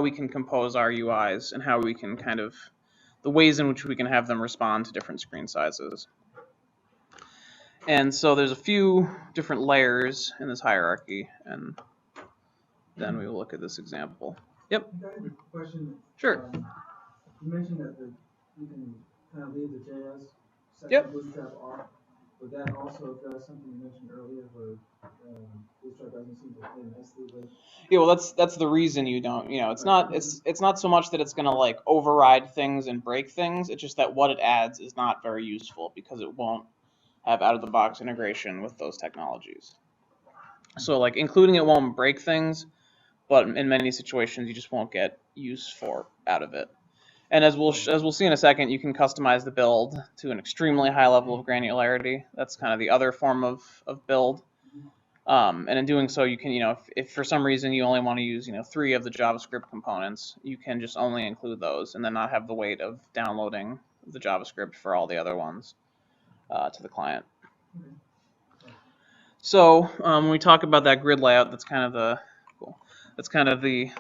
we can compose our UIs and how we can the ways in which we can have them respond to different screen sizes. And so there's a few different layers in this hierarchy, and then we will look at this example. Yep. I have a question. Sure. You mentioned that you can kind of leave the JS section Yep. of Bootstrap off. Would that also address something you mentioned earlier where Bootstrap doesn't seem to play nicely with? Yeah, well, that's the reason you don't. It's not so much that it's gonna like override things and break things. It's just that what it adds is not very useful because it won't have out-of-the-box integration with those technologies. So like including it won't break things, but in many situations you just won't get use out of it. And as we'll see in a second, you can customize the build to an extremely high level of granularity. That's kind of the other form of build. And in doing so, you can, if for some reason you only want to use, 3 of the JavaScript components, you can just only include those and then not have the weight of downloading the JavaScript for all the other ones to the client. So when we talk about that grid layout, that's kind of the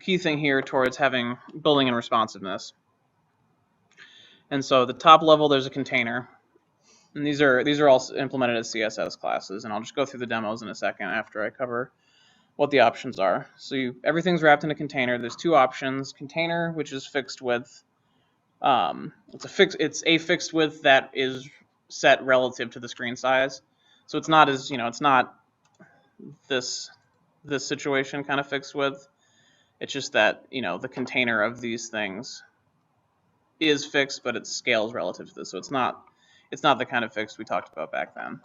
key thing here towards building and responsiveness. And so the top level, there's a container. And these are all implemented as CSS classes, and I'll just go through the demos in a second after I cover what the options are. So everything's wrapped in a container. There's 2 options: container, which is fixed width. It's a fixed width that is set relative to the screen size. So it's not it's not this situation kind of fixed width. It's just that the container of these things is fixed, but it scales relative to this. So it's not the kind of fixed we talked about back then.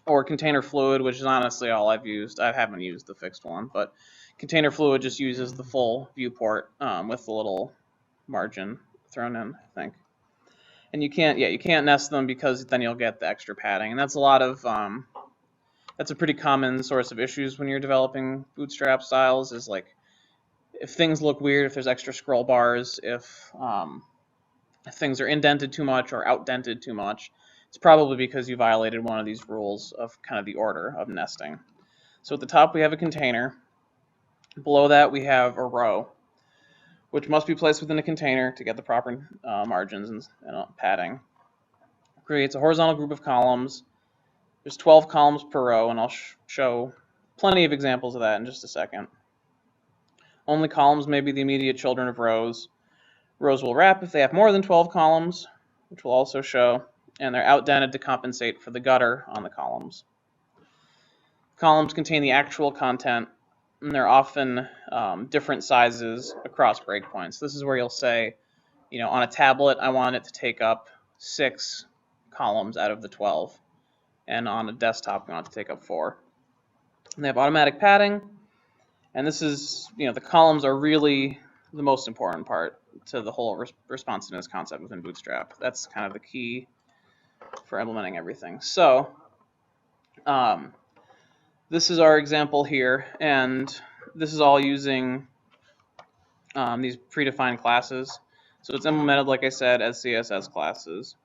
Or container fluid, which is honestly all I've used. I haven't used the fixed one, but container fluid just uses the full viewport with the little margin thrown in, I think. And you can't nest them because then you'll get the extra padding, and that's a pretty common source of issues when you're developing Bootstrap styles. Is like if things look weird, if there's extra scroll bars, if things are indented too much or outdented too much, it's probably because you violated one of these rules of kind of the order of nesting. So at the top we have a container. Below that we have a row, which must be placed within a container to get the proper margins and padding. creates a horizontal group of columns. There's 12 columns per row, and I'll show plenty of examples of that in just a second. Only columns may be the immediate children of rows. Rows will wrap if they have more than 12 columns, which we'll also show, and they're outdented to compensate for the gutter on the columns. Columns contain the actual content, and they're often different sizes across breakpoints. This is where you'll say, on a tablet, I want it to take up 6 columns out of the 12, and on a desktop, we want it to take up 4. And they have automatic padding, and this is, the columns are really the most important part to the whole responsiveness concept within Bootstrap. That's kind of the key for implementing everything. So this is our example here, and this is all using these predefined classes. So it's implemented, like I said, as CSS classes,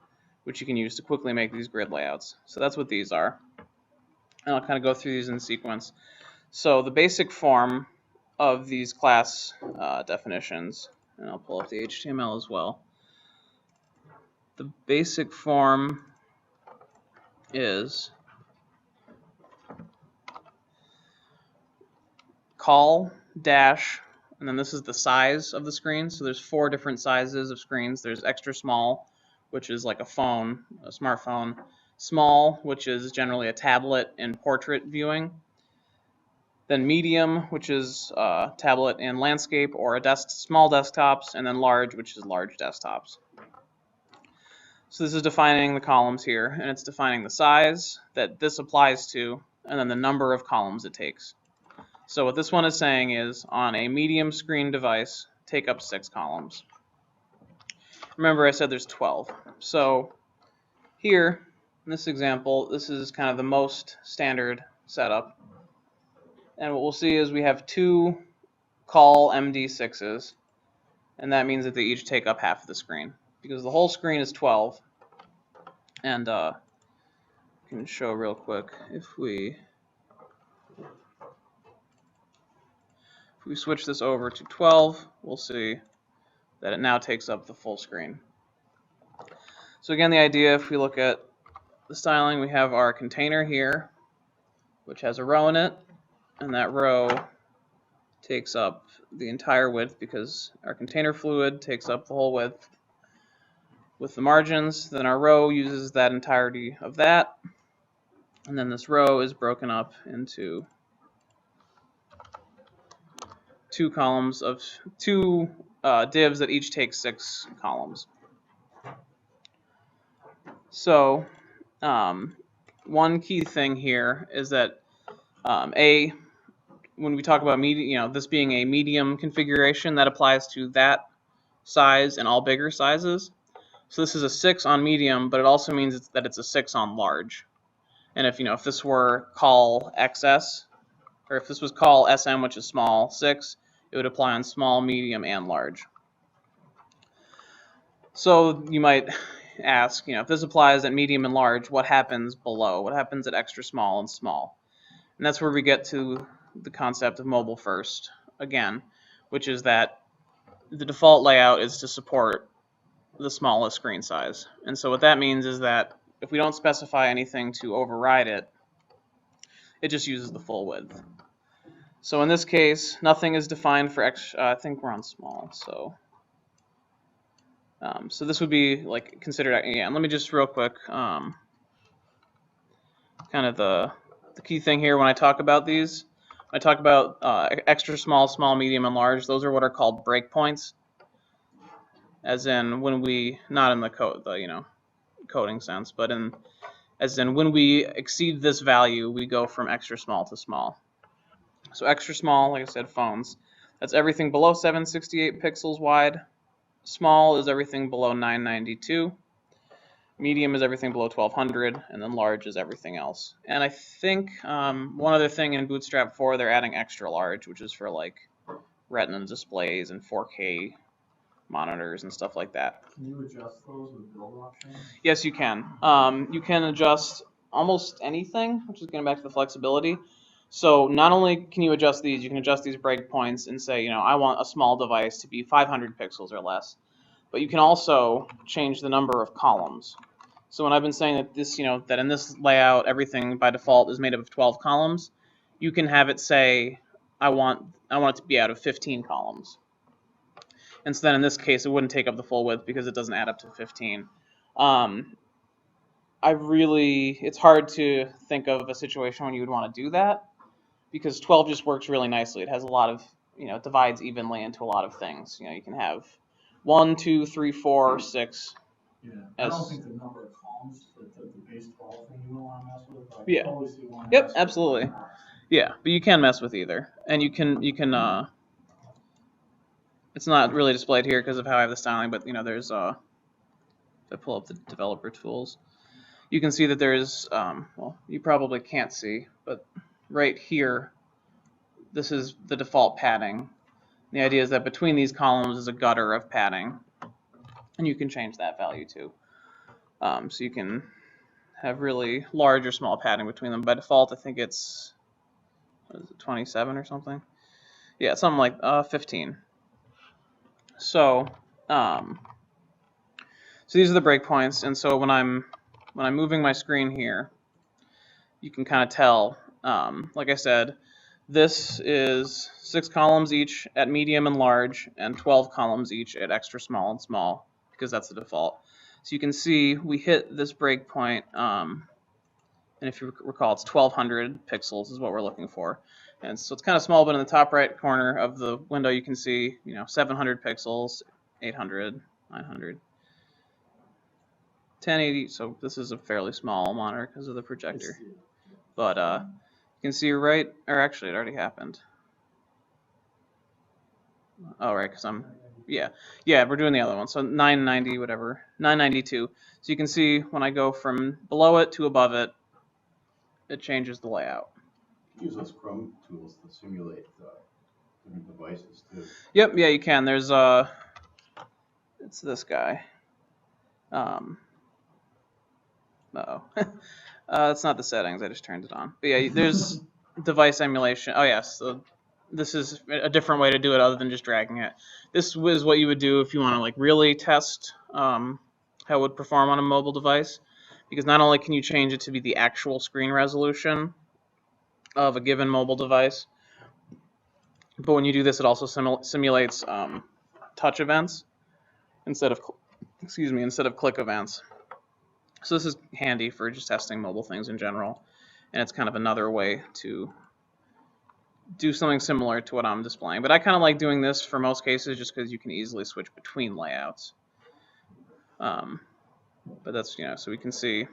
which you can use to quickly make these grid layouts. So that's what these are. And I'll kind of go through these in sequence. So the basic form of these class definitions, and I'll pull up the HTML as well. The basic form is call dash, and then this is the size of the screen. So there's 4 different sizes of screens. There's extra small, which is like a phone, a smartphone. Small, which is generally a tablet and portrait viewing. Then medium, which is tablet and landscape, or small desktops, and then large, which is large desktops. So this is defining the columns here, and it's defining the size that this applies to, and then the number of columns it takes. So what this one is saying is, on a medium screen device, take up 6 columns. Remember I said there's 12. So here, in this example, this is kind of the most standard setup. And what we'll see is we have 2 call MD6s, and that means that they each take up half of the screen, because the whole screen is 12. And I can show real quick, if we switch this over to 12, we'll see that it now takes up the full screen. So again, the idea, if we look at the styling, we have our container here, which has a row in it, and that row takes up the entire width because our container fluid takes up the whole width with the margins. Then our row uses that entirety of that, and then this row is broken up into 2 columns of 2 divs that each take 6 columns. So one key thing here is that when we talk about this being a medium configuration, that applies to that size and all bigger sizes. So this is a 6 on medium, but it also means that it's a 6 on large. And if this were call XS, or if this was call SM, which is small 6, it would apply on small, medium, and large. So you might ask, if this applies at medium and large, what happens below? What happens at extra small and small? And that's where we get to the concept of mobile first again, which is that the default layout is to support the smallest screen size. And so what that means is that if we don't specify anything to override it, it just uses the full width. So in this case, nothing is defined for I think we're on small, so this would be like considered. Yeah, and let me just real quick, kind of the key thing here when I talk about these. I talk about extra small, small, medium, and large. Those are what are called breakpoints, as in when we, not in the code, coding sense, but as in when we exceed this value, we go from extra small to small. So extra small, like I said, phones. That's everything below 768 pixels wide. Small is everything below 992. Medium is everything below 1200, and then large is everything else. And I think one other thing in Bootstrap 4, they're adding extra large, which is for like Retina displays and 4K monitors and stuff like that. Can you adjust those with build options? Yes, you can. You can adjust almost anything, which is getting back to the flexibility. So not only can you adjust these, you can adjust these breakpoints and say, I want a small device to be 500 pixels or less. But you can also change the number of columns. So when I've been saying that this, that in this layout everything by default is made up of 12 columns, you can have it say, I want it to be out of 15 columns. And so then in this case, it wouldn't take up the full width because it doesn't add up to 15. It's hard to think of a situation when you would want to do that, because 12 just works really nicely. It has a lot of, it divides evenly into a lot of things. You can have 1, 2, 3, 4, 6. Yeah, I don't think the number of columns, the base 12 thing you don't want to mess with. But Yeah. totally see why Yep, mess with absolutely. it. Yeah, but you can mess with either, and you can. It's not really displayed here because of how I have the styling, but there's if I pull up the developer tools, you can see that there's well, you probably can't see, but right here, this is the default padding. The idea is that between these columns is a gutter of padding, and you can change that value too. So you can have really large or small padding between them. By default, I think it's 27 or something. Yeah, something like 15. So these are the breakpoints, and so when I'm moving my screen here, you can kind of tell. Like I said, this is 6 columns each at medium and large, and 12 columns each at extra small and small, because that's the default. So you can see we hit this breakpoint, and if you recall, it's 1200 pixels is what we're looking for. And so it's kind of small, but in the top right corner of the window, you can see 700 pixels, 800, 900, 1080. So this is a fairly small monitor because of the projector. But you can see or actually it already happened. Oh, right, because we're doing the other one. So 990, whatever, 992. So you can see when I go from below it to above it, it changes the layout. Use those Chrome tools to simulate different devices too. Yep, yeah, you can. There's it's this guy. It's not the settings. I just turned it on. But yeah, there's device emulation. Oh yes, so this is a different way to do it other than just dragging it. This is what you would do if you want to really test how it would perform on a mobile device, because not only can you change it to be the actual screen resolution of a given mobile device, but when you do this, it also simulates touch events instead of click events. So this is handy for just testing mobile things in general, and it's kind of another way to do something similar to what I'm displaying. But I kind of like doing this for most cases just because you can easily switch between layouts. But that's, so we can see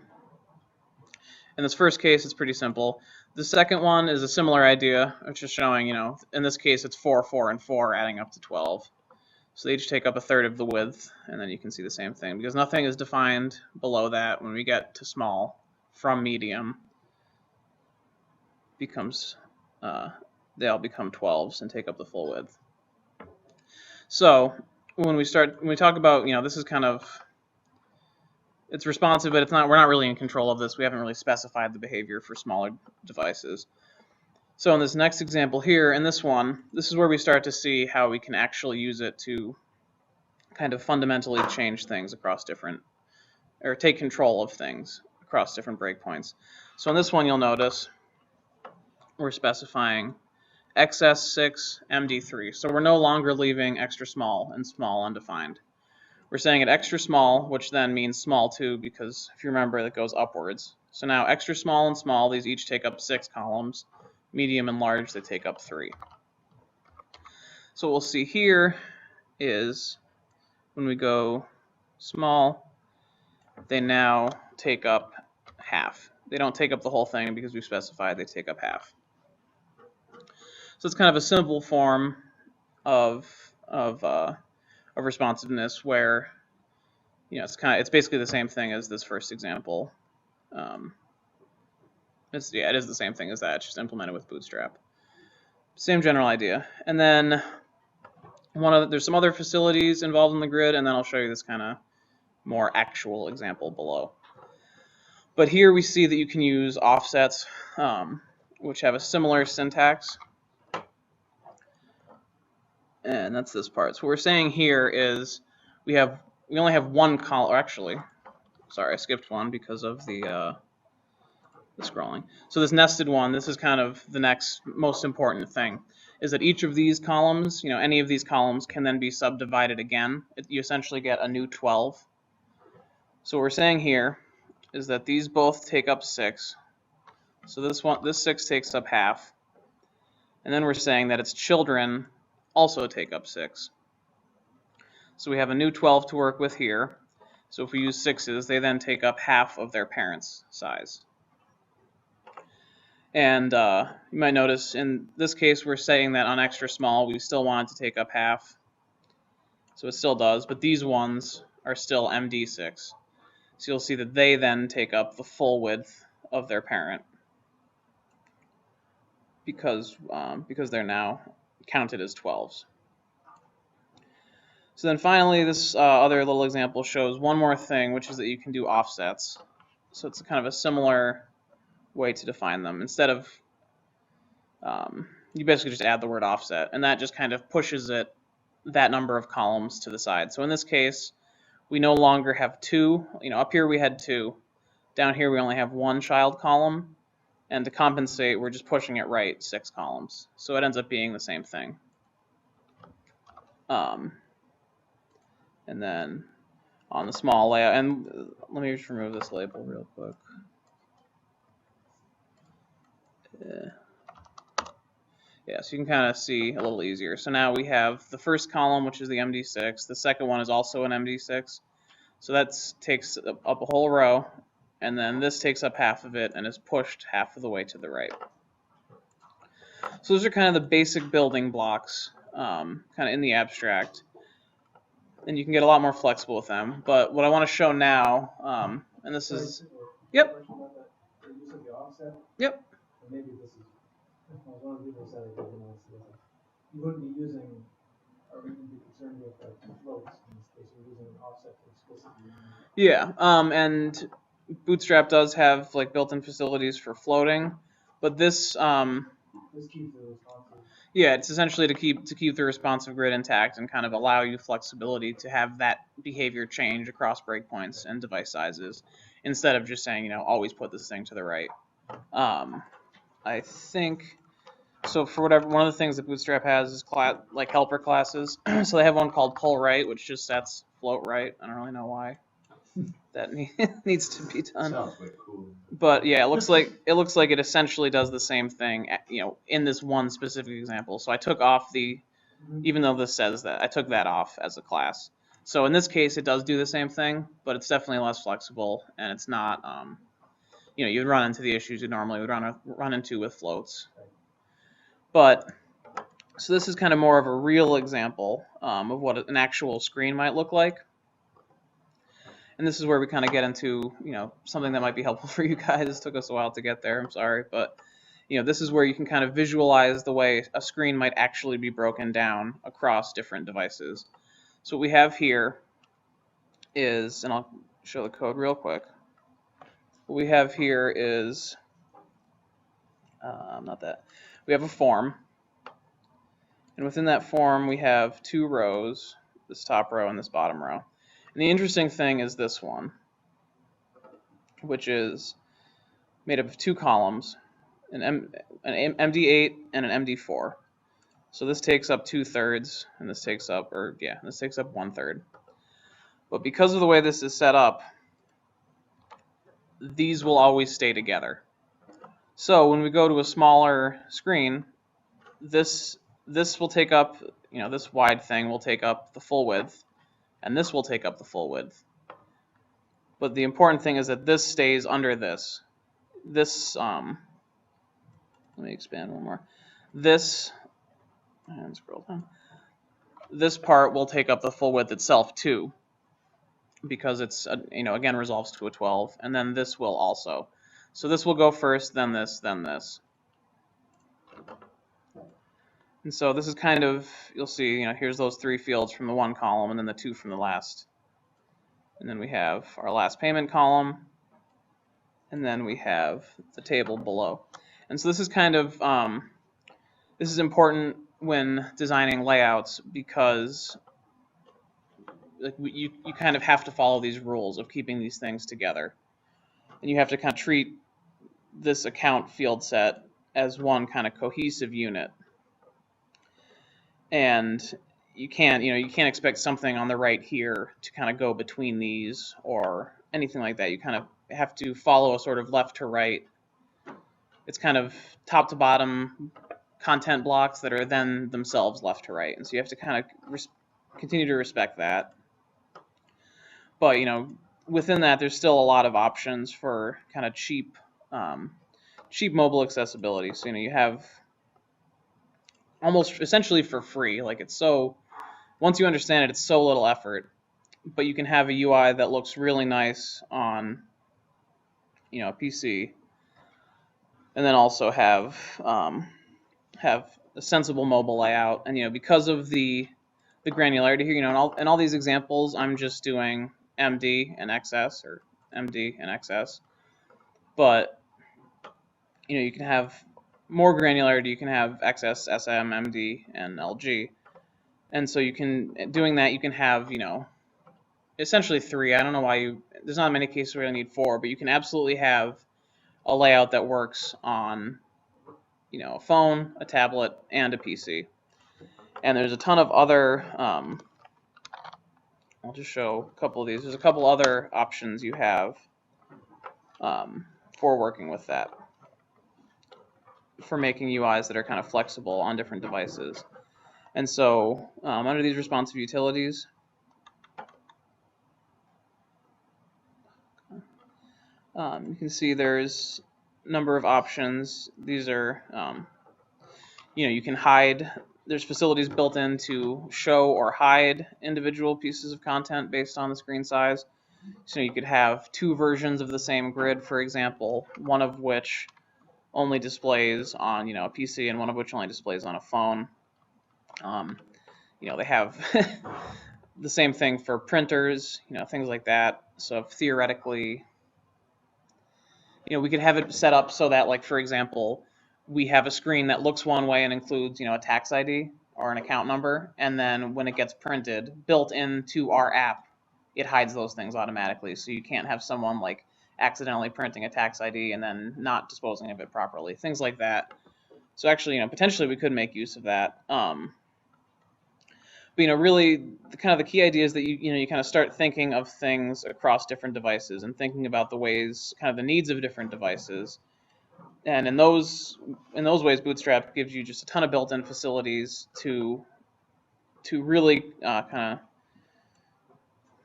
in this first case it's pretty simple. The second one is a similar idea. It's just showing, in this case it's 4, 4, and 4 adding up to 12. So they each take up a third of the width, and then you can see the same thing because nothing is defined below that. When we get to small from medium, becomes they all become 12s and take up the full width. So when we talk about, this is kind of, it's responsive, but we're not really in control of this. We haven't really specified the behavior for smaller devices. So in this next example here, in this one, this is where we start to see how we can actually use it to kind of fundamentally change things across or take control of things across different breakpoints. So in this one, you'll notice we're specifying XS6 MD3. So we're no longer leaving extra small and small undefined. We're saying it extra small, which then means small too, because if you remember, it goes upwards. So now extra small and small, these each take up 6 columns. Medium and large, they take up 3. So what we'll see here is when we go small, they now take up half. They don't take up the whole thing because we've specified they take up half. So it's kind of a simple form of responsiveness where it's basically the same thing as this first example. It is the same thing as that. It's just implemented with Bootstrap. Same general idea. And then there's some other facilities involved in the grid, and then I'll show you this kind of more actual example below. But here we see that you can use offsets, which have a similar syntax. And that's this part. So what we're saying here is we only have one column, or actually, sorry, I skipped one because of the scrolling. So this nested one, this is kind of the next most important thing, is that each of these columns, any of these columns can then be subdivided again. You essentially get a new 12. So what we're saying here is that these both take up 6. So this 6 takes up half. And then we're saying that its children also take up 6. So we have a new 12 to work with here. So if we use 6s, they then take up half of their parents' size. And you might notice in this case, we're saying that on extra small, we still want it to take up half. So it still does, but these ones are still MD6. So you'll see that they then take up the full width of their parent because they're now counted as 12s. So then finally, this other little example shows one more thing, which is that you can do offsets. So it's kind of a similar way to define them. Instead of, you basically just add the word offset, and that just kind of pushes that number of columns to the side. So in this case, we no longer have 2. Up here we had 2. Down here we only have 1 child column. And to compensate, we're just pushing it right 6 columns. So it ends up being the same thing. And then on the small layout, and let me just remove this label real quick. Yeah, so you can kind of see a little easier. So now we have the first column, which is the MD6. The second one is also an MD6. So that takes up a whole row. And then this takes up half of it and is pushed half of the way to the right. So those are kind of the basic building blocks, kind of in the abstract. And you can get a lot more flexible with them. But what I want to show now, and this is, yep. Yep. Maybe this is, one of the people said it, you wouldn't be using, or wouldn't be concerned with floats in this case, you're using an offset to explicitly. Yeah, and Bootstrap does have like built-in facilities for floating, but this keeps the responsive. Yeah, it's essentially to keep the responsive grid intact and kind of allow you flexibility to have that behavior change across breakpoints and device sizes, instead of just saying, always put this thing to the right. I think so. For whatever, one of the things that Bootstrap has is like helper classes. So they have one called pull right, which just sets float right. I don't really know why that needs to be done. Sounds way cool. But yeah, it looks like it essentially does the same thing, in this one specific example. So I took off even though this says that, I took that off as a class. So in this case, it does do the same thing, but it's definitely less flexible, and it's not, you'd run into the issues you normally would run into with floats. But so this is kind of more of a real example of what an actual screen might look like. And this is where we kind of get into, something that might be helpful for you guys. It took us a while to get there, I'm sorry. But, this is where you can kind of visualize the way a screen might actually be broken down across different devices. So what we have here is, and I'll show the code real quick. What we have here is, we have a form. And within that form, we have 2 rows, this top row and this bottom row. And the interesting thing is this one, which is made up of 2 columns, an MD8 and an MD4. So this takes up 2/3, and this takes up 1/3. But because of the way this is set up, these will always stay together. So when we go to a smaller screen, this will take up, this wide thing will take up the full width. And this will take up the full width. But the important thing is that this stays under this. Let me expand one more. And scroll down. This part will take up the full width itself too, because it's, again, resolves to a 12. And then this will also. So this will go first, then this, then this. And so this is kind of, you'll see, here's those 3 fields from the 1 column and then the 2 from the last. And then we have our last payment column. And then we have the table below. And so this is kind of, this is important when designing layouts, because like you kind of have to follow these rules of keeping these things together, and you have to kind of treat this account field set as one kind of cohesive unit. And you can't expect something on the right here to kind of go between these or anything like that. You kind of have to follow a sort of left to right. It's kind of top to bottom content blocks that are then themselves left to right. And so you have to kind of continue to respect that. But, within that, there's still a lot of options for kind of cheap mobile accessibility. So, you have almost essentially for free. Like once you understand it, it's so little effort. But you can have a UI that looks really nice on, a PC, and then also have a sensible mobile layout. And because of the granularity here, in all these examples, I'm just doing MD and XS or MD and XS. But you can have more granularity. You can have XS, SM, MD, and LG. And so doing that, you can have, essentially 3. I don't know why there's not many cases where you need 4, but you can absolutely have a layout that works on, a phone, a tablet, and a PC. And there's a ton of other, I'll just show a couple of these. There's a couple other options you have for working with that, for making UIs that are kind of flexible on different devices. And so under these responsive utilities, you can see there's a number of options. These are, you can hide. There's facilities built in to show or hide individual pieces of content based on the screen size. So you could have 2 versions of the same grid, for example, one of which only displays on a PC and one of which only displays on a phone. They have the same thing for printers, things like that. So if theoretically, we could have it set up so that, like, for example, we have a screen that looks one way and includes, a tax ID or an account number, and then when it gets printed, built into our app, it hides those things automatically. So you can't have someone like accidentally printing a tax ID and then not disposing of it properly, things like that. So actually, potentially we could make use of that. But really, the key idea is that you kind of start thinking of things across different devices and thinking about the ways, kind of the needs of different devices. And in those ways, Bootstrap gives you just a ton of built-in facilities to really kind of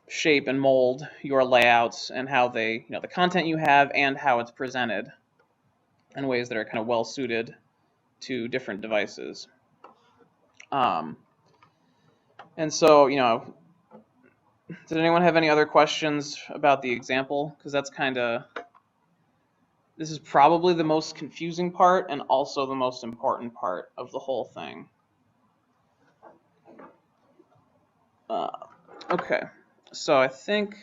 shape and mold your layouts and how they, the content you have and how it's presented in ways that are kind of well suited to different devices. And so, did anyone have any other questions about the example? Because that's this is probably the most confusing part and also the most important part of the whole thing. Okay, so I think,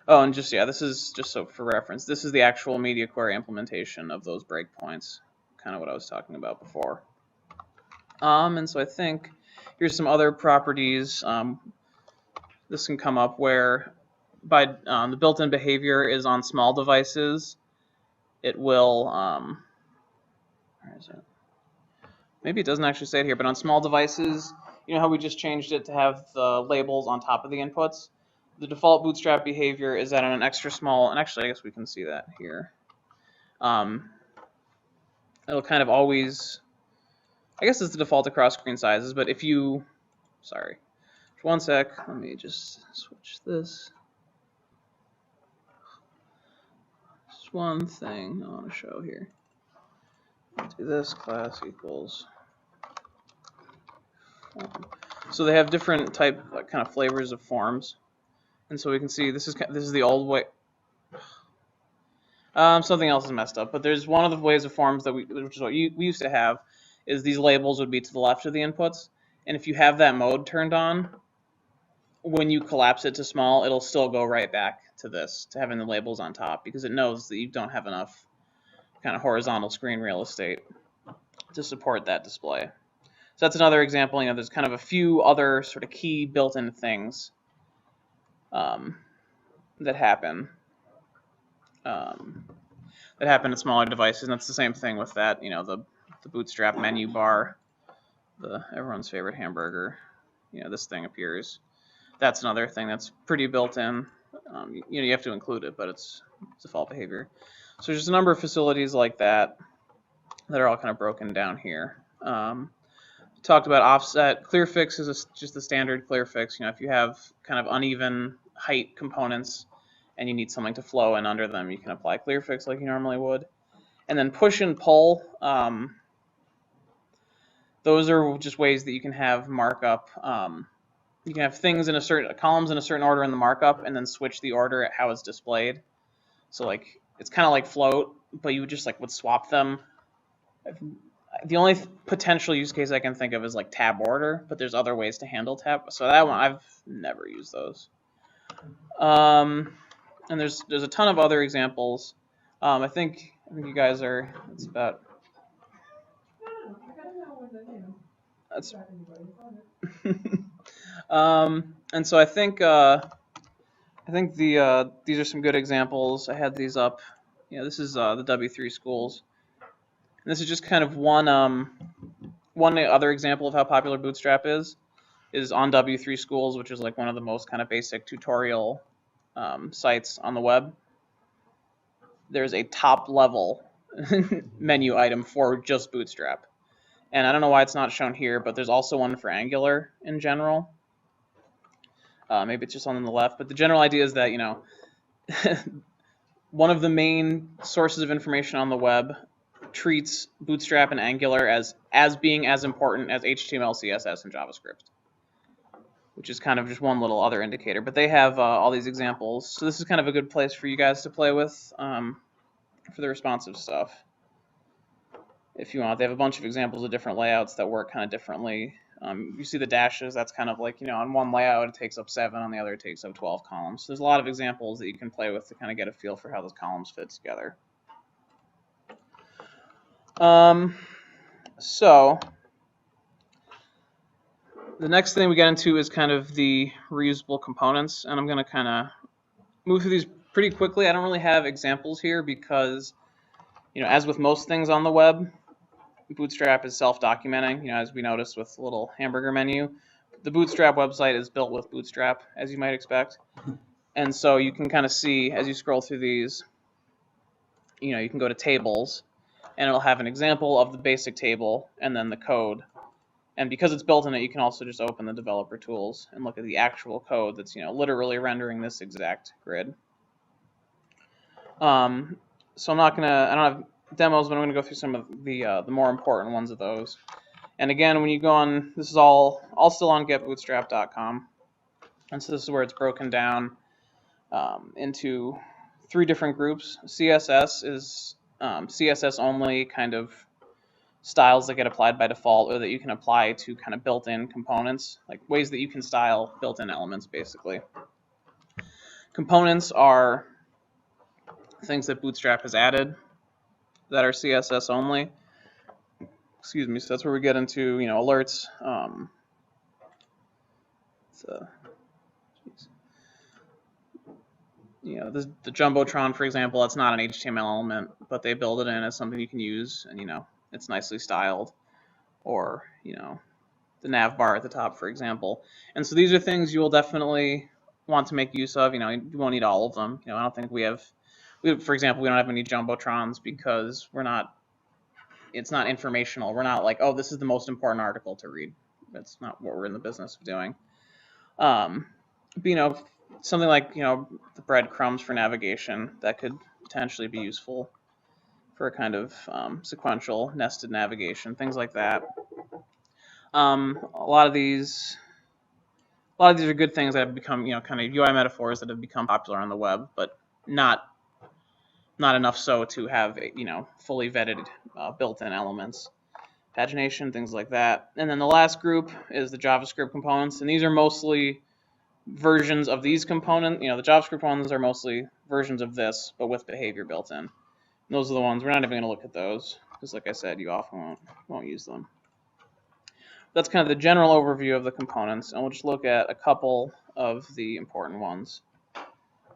and this is just so for reference, this is the actual media query implementation of those breakpoints, kind of what I was talking about before. And so I think here's some other properties. This can come up where by the built-in behavior is on small devices. It will, where is it? Maybe it doesn't actually say it here, but on small devices, how we just changed it to have the labels on top of the inputs? The default Bootstrap behavior is that on an extra small, and actually I guess we can see that here. It'll kind of always, I guess it's the default across screen sizes, but if you, sorry, one sec, let me just switch this. Just one thing I want to show here. Do this, class equals form. So they have different kind of flavors of forms, and so we can see this is the old way. Something else is messed up, but there's one of the ways of forms that which is what we used to have, is these labels would be to the left of the inputs, and if you have that mode turned on, when you collapse it to small, it'll still go right back to this, to having the labels on top, because it knows that you don't have enough kind of horizontal screen real estate to support that display. So that's another example. You know, there's kind of a few other sort of key built-in things that happen in smaller devices, and that's the same thing with that. You know, the Bootstrap menu bar, everyone's favorite hamburger. You know, this thing appears. That's another thing that's pretty built-in. You know, you have to include it, but it's default behavior. So there's a number of facilities like that are all kind of broken down here. Talked about offset. Clearfix is just the standard clearfix. You know, if you have kind of uneven height components and you need something to flow in under them, you can apply clearfix like you normally would. And then push and pull. Those are just ways that you can have markup. You can have things in columns in a certain order in the markup, and then switch the order at how it's displayed. So like it's kind of like float, but you would swap them. The only potential use case I can think of is like tab order, but there's other ways to handle tab. So that one I've never used those. And there's a ton of other examples. I think you guys are. It's about. That's. And so I think these are some good examples. I had these up. You know, this is the W3 schools. And this is just kind of one other example of how popular Bootstrap is on W3 Schools, which is like one of the most kind of basic tutorial sites on the web. There's a top level menu item for just Bootstrap. And I don't know why it's not shown here, but there's also one for Angular in general. Maybe it's just on the left, but the general idea is that, you know, one of the main sources of information on the web treats Bootstrap and Angular as being as important as HTML, CSS, and JavaScript, which is kind of just one little other indicator. But they have all these examples, so this is kind of a good place for you guys to play with for the responsive stuff. If you want, they have a bunch of examples of different layouts that work kind of differently. You see the dashes, that's kind of like, you know, on one layout it takes up 7, on the other it takes up 12 columns. So there's a lot of examples that you can play with to kind of get a feel for how those columns fit together. So the next thing we get into is kind of the reusable components, and I'm going to kind of move through these pretty quickly. I don't really have examples here because, you know, as with most things on the web, Bootstrap is self-documenting, you know, as we noticed with the little hamburger menu. The Bootstrap website is built with Bootstrap, as you might expect. And so you can kind of see as you scroll through these, you know, you can go to tables, and it'll have an example of the basic table and then the code. And because it's built in it, you can also just open the developer tools and look at the actual code that's, you know, literally rendering this exact grid. So I don't have demos, but I'm going to go through some of the more important ones of those. And again, when you go on, this is all still on getbootstrap.com. And so this is where it's broken down into 3 different groups. CSS is CSS only kind of styles that get applied by default, or that you can apply to kind of built-in components, like ways that you can style built-in elements, basically. Components are things that Bootstrap has added that are CSS only. Excuse me. So that's where we get into, you know, alerts. You know, the Jumbotron, for example, that's not an HTML element, but they build it in as something you can use, and, you know, it's nicely styled. Or, you know, the nav bar at the top, for example. And so these are things you will definitely want to make use of. You know, you won't need all of them. You know, I don't think for example, we don't have any Jumbotrons because it's not informational. We're not like, oh, this is the most important article to read. That's not what we're in the business of doing. But, you know, something like, you know, the breadcrumbs for navigation, that could potentially be useful for a kind of sequential nested navigation, things like that. A lot of these are good things that have become, you know, kind of UI metaphors that have become popular on the web, but not enough so to have, you know, fully vetted built-in elements, pagination, things like that. And then the last group is the JavaScript components, and these are mostly versions of these components. You know, the JavaScript ones are mostly versions of this, but with behavior built in. And those are the ones we're not even going to look at those because, like I said, you often won't use them. That's kind of the general overview of the components, and we'll just look at a couple of the important ones.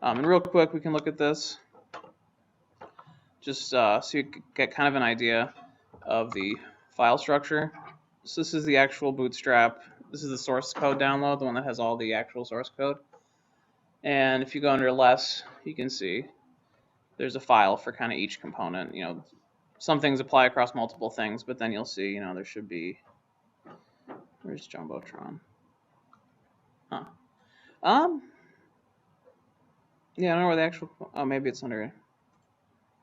And real quick, we can look at this, just so you get kind of an idea of the file structure. So this is the actual Bootstrap. This is the source code download, the one that has all the actual source code. And if you go under less, you can see there's a file for kind of each component. You know, some things apply across multiple things, but then you'll see, you know, there should be. Where's Jumbotron? Huh. Yeah, I don't know where the actual. Oh, maybe it's under.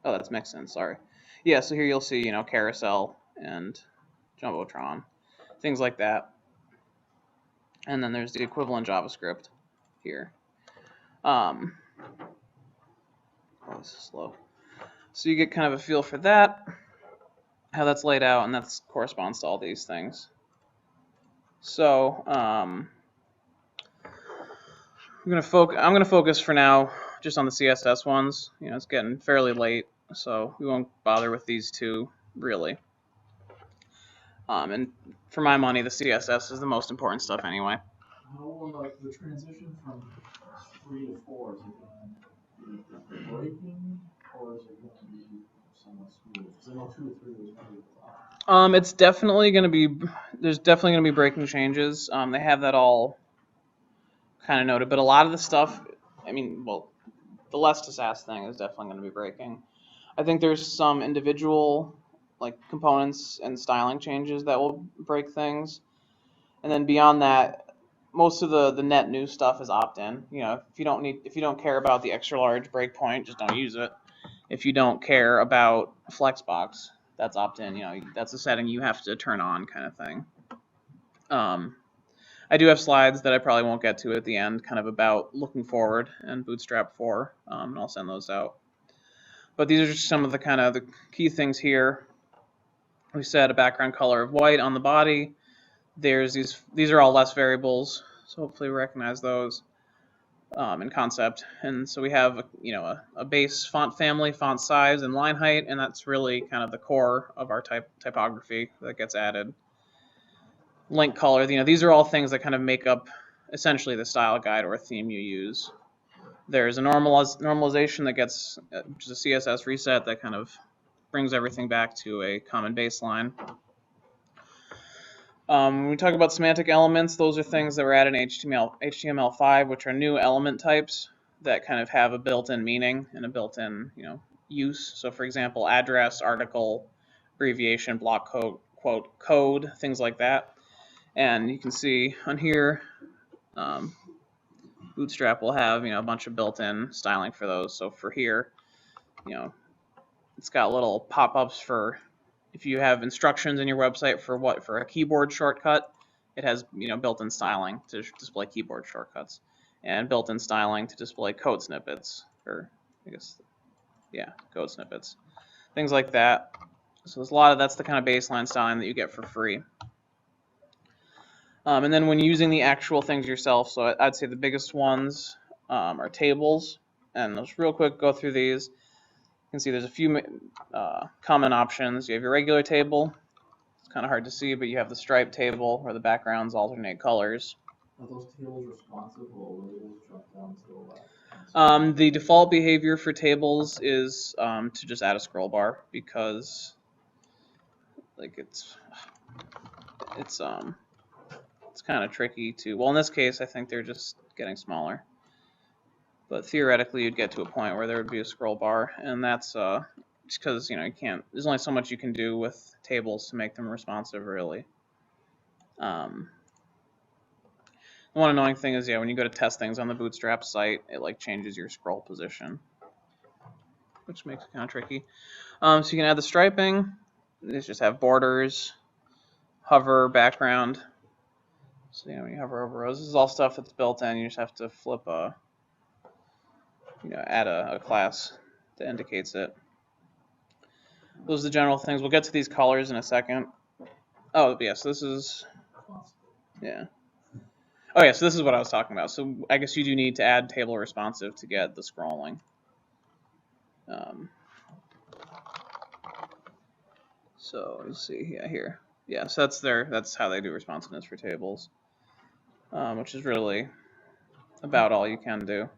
Oh, that's Mixin. Sorry. Yeah, so here you'll see, you know, carousel and Jumbotron, things like that. And then there's the equivalent JavaScript here. Oh, this is slow. So you get kind of a feel for that, how that's laid out, and that corresponds to all these things. So I'm gonna focus for now just on the CSS ones. You know, it's getting fairly late, so we won't bother with these two really. And for my money, the CSS is the most important stuff anyway. How the transition from 3 to 4 is it going to be breaking, or is it going to be somewhat smooth? Because I know 2 to 3 was pretty fast. It's definitely going to be. There's definitely going to be breaking changes. They have that all kind of noted, but a lot of the stuff. I mean, well, the less to Sass thing is definitely going to be breaking. I think there's some individual like components and styling changes that will break things, and then beyond that, most of the net new stuff is opt-in. You know, if you don't care about the extra large breakpoint, just don't use it. If you don't care about Flexbox, that's opt-in. You know, that's a setting you have to turn on, kind of thing. I do have slides that I probably won't get to at the end, kind of about looking forward and Bootstrap 4, and I'll send those out. But these are just some of the kind of the key things here. We set a background color of white on the body. There's these are all less variables, so hopefully we recognize those in concept. And so we have a base font family, font size, and line height, and that's really kind of the core of our typography that gets added. Link color, these are all things that kind of make up essentially the style guide or theme you use. There's a normalization that gets just a CSS reset that kind of brings everything back to a common baseline. When we talk about semantic elements, those are things that were added in HTML5, which are new element types that kind of have a built-in meaning and a built-in use. So for example, address, article, abbreviation, block code, quote, code, things like that. And you can see on here, Bootstrap will have a bunch of built-in styling for those. So for here, it's got little pop-ups for if you have instructions in your website for a keyboard shortcut, it has built-in styling to display keyboard shortcuts, and built-in styling to display code snippets, or I guess code snippets, things like that. So there's a lot of that's the kind of baseline styling that you get for free. And then when using the actual things yourself, so I'd say the biggest ones are tables, and let's real quick go through these. You can see there's a few common options. You have your regular table. It's kind of hard to see, but you have the stripe table where the backgrounds alternate colors. Are those tables responsive, or will they drop down to the left? The default behavior for tables is to just add a scroll bar, because like it's kind of tricky to. Well, in this case, I think they're just getting smaller. But theoretically, you'd get to a point where there would be a scroll bar, and that's just because you can't. There's only so much you can do with tables to make them responsive, really. The one annoying thing is, when you go to test things on the Bootstrap site, it changes your scroll position, which makes it kind of tricky. So you can add the striping. These just have borders, hover, background. So when you hover over rows, this is all stuff that's built in. You just have to flip a. Add a class that indicates it. Those are the general things. We'll get to these colors in a second. Oh, yes, this is, yeah. Oh, yeah, so this is what I was talking about. So I guess you do need to add table responsive to get the scrolling. So let's see, here. Yeah, so that's how they do responsiveness for tables, which is really about all you can do.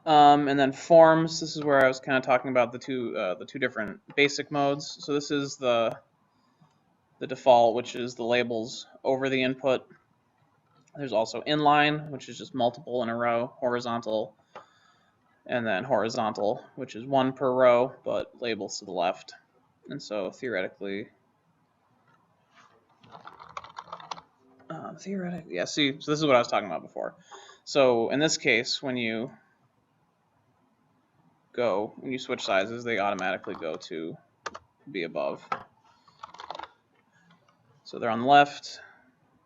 And then forms. This is where I was kind of talking about the two different basic modes. So this is the default, which is the labels over the input. There's also inline, which is just multiple in a row, horizontal, and then horizontal, which is one per row, but labels to the left. And so theoretically, yeah, see, so this is what I was talking about before. So in this case, when you switch sizes, they automatically go to be above. So they're on the left,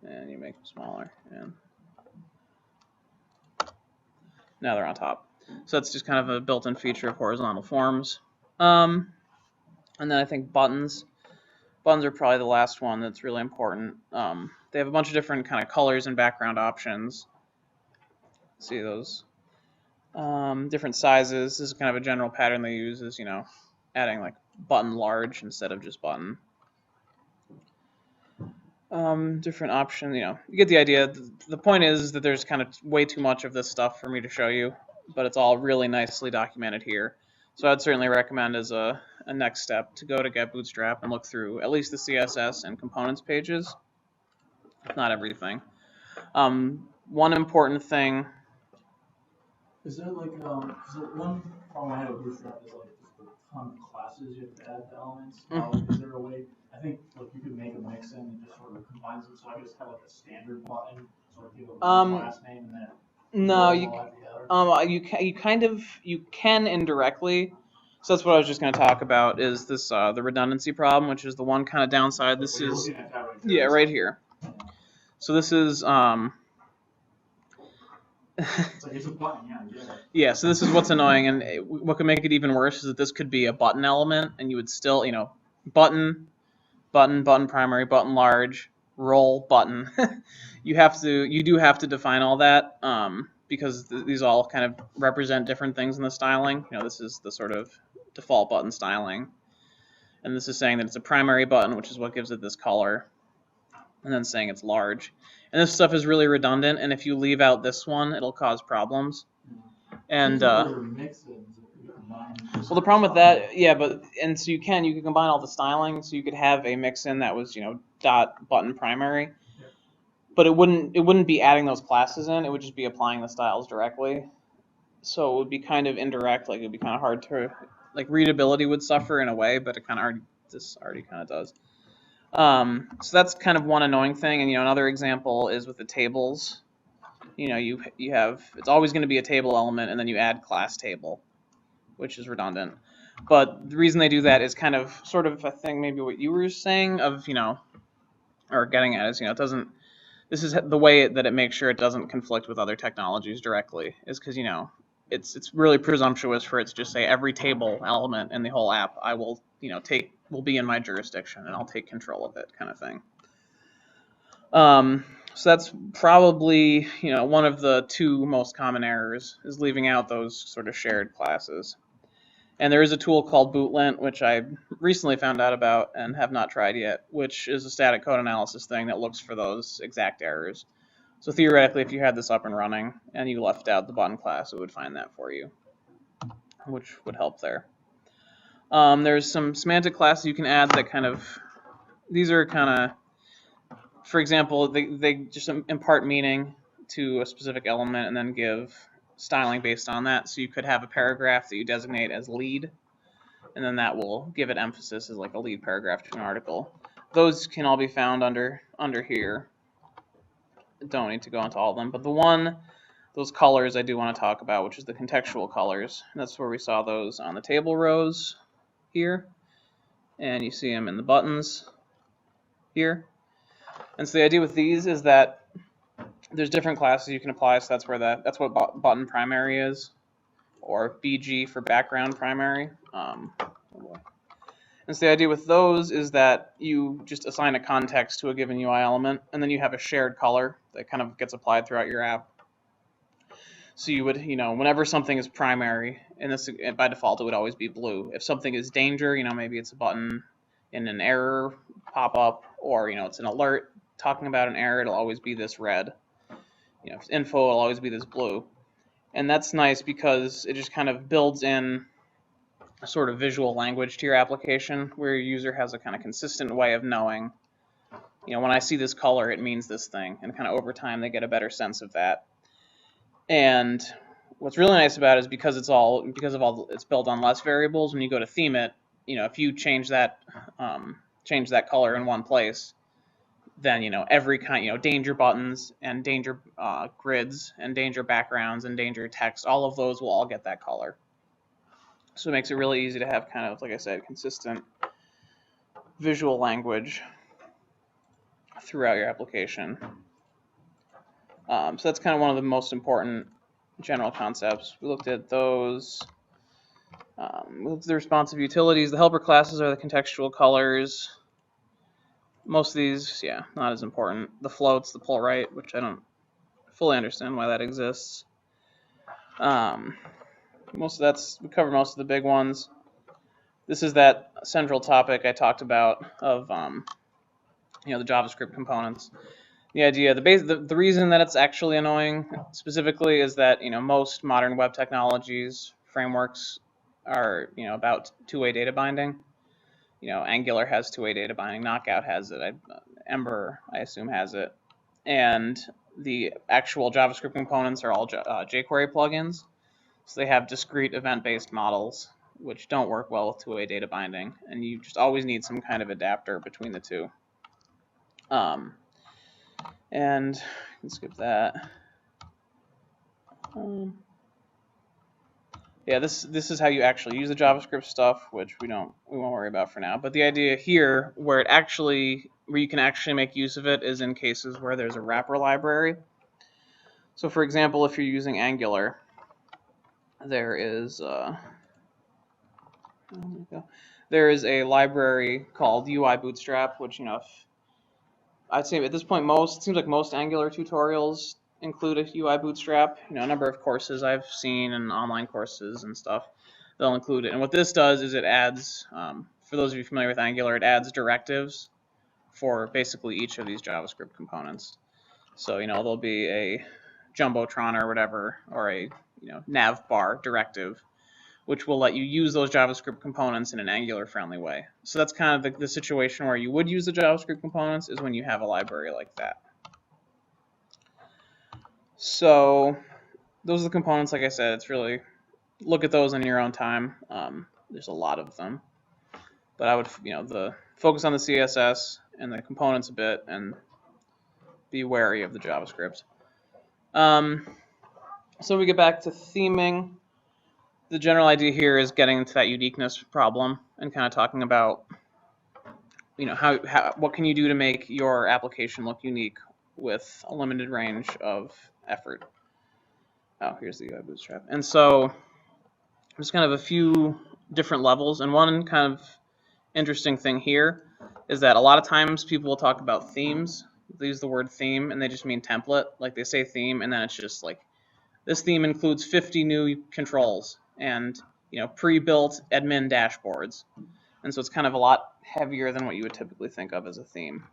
and you make them smaller, and now they're on top. So that's just kind of a built-in feature of horizontal forms. And then I think buttons. Buttons are probably the last one that's really important. They have a bunch of different kind of colors and background options. See those? Different sizes. This is kind of a general pattern they use, is, adding like button large instead of just button. Different options, you get the idea. The point is that there's kind of way too much of this stuff for me to show you, but it's all really nicely documented here. So I'd certainly recommend as a next step to go to Get Bootstrap and look through at least the CSS and components pages, not everything. One important thing. Is there like one problem I had with Bootstrap is like just a ton of classes you have to add to elements. Is there a way? I think like you could make a mix in and just sort of combine them, so I just have like a standard button, sort of give a class name and then. No, you can indirectly. So that's what I was just going to talk about, is this the redundancy problem, which is the one kind of downside. This is right here. So this is It's like it's a button, yeah, I get it. Yeah, so this is what's annoying, and what could make it even worse is that this could be a button element, and you would still, button primary, button large, roll button. You do have to define all that, because these all kind of represent different things in the styling. This is the sort of default button styling, and this is saying that it's a primary button, which is what gives it this color, and then saying it's large. And this stuff is really redundant, and if you leave out this one, it'll cause problems. And well, the problem with that, yeah, so you can combine all the styling, so you could have a mix-in that was dot button primary, but it wouldn't be adding those classes in. It would just be applying the styles directly. So it would be kind of indirect. Like, it would be kind of hard to, like, readability would suffer in a way, but it this already kind of does. So that's kind of one annoying thing. And another example is with the tables. You have, it's always going to be a table element, and then you add class table, which is redundant. But the reason they do that is kind of sort of, I think, maybe what you were saying of, or getting at is, it doesn't. This is the way that it makes sure it doesn't conflict with other technologies directly, is because, it's really presumptuous for it to just say every table element in the whole app I will, will be in my jurisdiction, and I'll take control of it, kind of thing. So that's probably, one of the two most common errors, is leaving out those sort of shared classes. And there is a tool called Bootlint, which I recently found out about and have not tried yet, which is a static code analysis thing that looks for those exact errors. So theoretically, if you had this up and running and you left out the button class, it would find that for you, which would help there. There's some semantic classes you can add that kind of, these are kind of, for example, they just impart meaning to a specific element and then give styling based on that. So you could have a paragraph that you designate as lead, and then that will give it emphasis as like a lead paragraph to an article. Those can all be found under here. Don't need to go into all of them, but those colors I do want to talk about, which is the contextual colors. And that's where we saw those on the table rows here, and you see them in the buttons here. And so the idea with these is that there's different classes you can apply, so that's what button primary is, or BG for background primary. And so the idea with those is that you just assign a context to a given UI element, and then you have a shared color that kind of gets applied throughout your app. So you would, whenever something is primary, and this by default it would always be blue. If something is danger, maybe it's a button in an error pop-up, or it's an alert talking about an error, it'll always be this red. If it's info, it'll always be this blue. And that's nice because it just kind of builds in a sort of visual language to your application, where your user has a kind of consistent way of knowing, when I see this color, it means this thing, and kind of over time they get a better sense of that. And what's really nice about it is because it's built on less variables. When you go to theme it, if you change that color in one place, then every kind, danger buttons and danger grids and danger backgrounds and danger text, all of those will all get that color. So it makes it really easy to have kind of, like I said, consistent visual language throughout your application. So that's kind of one of the most important general concepts. We looked at those. We looked at the responsive utilities. The helper classes are the contextual colors. Most of these, not as important. The floats, the pull right, which I don't fully understand why that exists. We cover most of the big ones. This is that central topic I talked about of the JavaScript components. The idea, the reason that it's actually annoying specifically is that most modern web technologies frameworks are about two-way data binding. Angular has two-way data binding. Knockout has it. Ember, I assume, has it. And the actual JavaScript components are all jQuery plugins. So they have discrete event-based models, which don't work well with two-way data binding. And you just always need some kind of adapter between the two. And you can skip that. This is how you actually use the JavaScript stuff, which we won't worry about for now. But the idea here, where you can actually make use of it, is in cases where there's a wrapper library. So, for example, if you're using Angular, there is a library called UI Bootstrap, which I'd say at this point it seems like most Angular tutorials include a UI Bootstrap. A number of courses I've seen and online courses and stuff, they'll include it. And what this does is it adds, for those of you familiar with Angular, it adds directives for basically each of these JavaScript components. So there'll be a Jumbotron or whatever, or a nav bar directive, which will let you use those JavaScript components in an Angular-friendly way. So that's kind of the situation where you would use the JavaScript components, is when you have a library like that. So those are the components. Like I said, it's really, look at those in your own time. There's a lot of them. But I would, focus on the CSS and the components a bit, and be wary of the JavaScript. So we get back to theming. The general idea here is getting into that uniqueness problem and kind of talking about, what can you do to make your application look unique with a limited range of effort. Oh, here's the UI Bootstrap. And so there's kind of a few different levels. And one kind of interesting thing here is that a lot of times people will talk about themes. They use the word theme and they just mean template. Like they say theme and then it's just like, this theme includes 50 new controls and pre-built admin dashboards. And so it's kind of a lot heavier than what you would typically think of as a theme.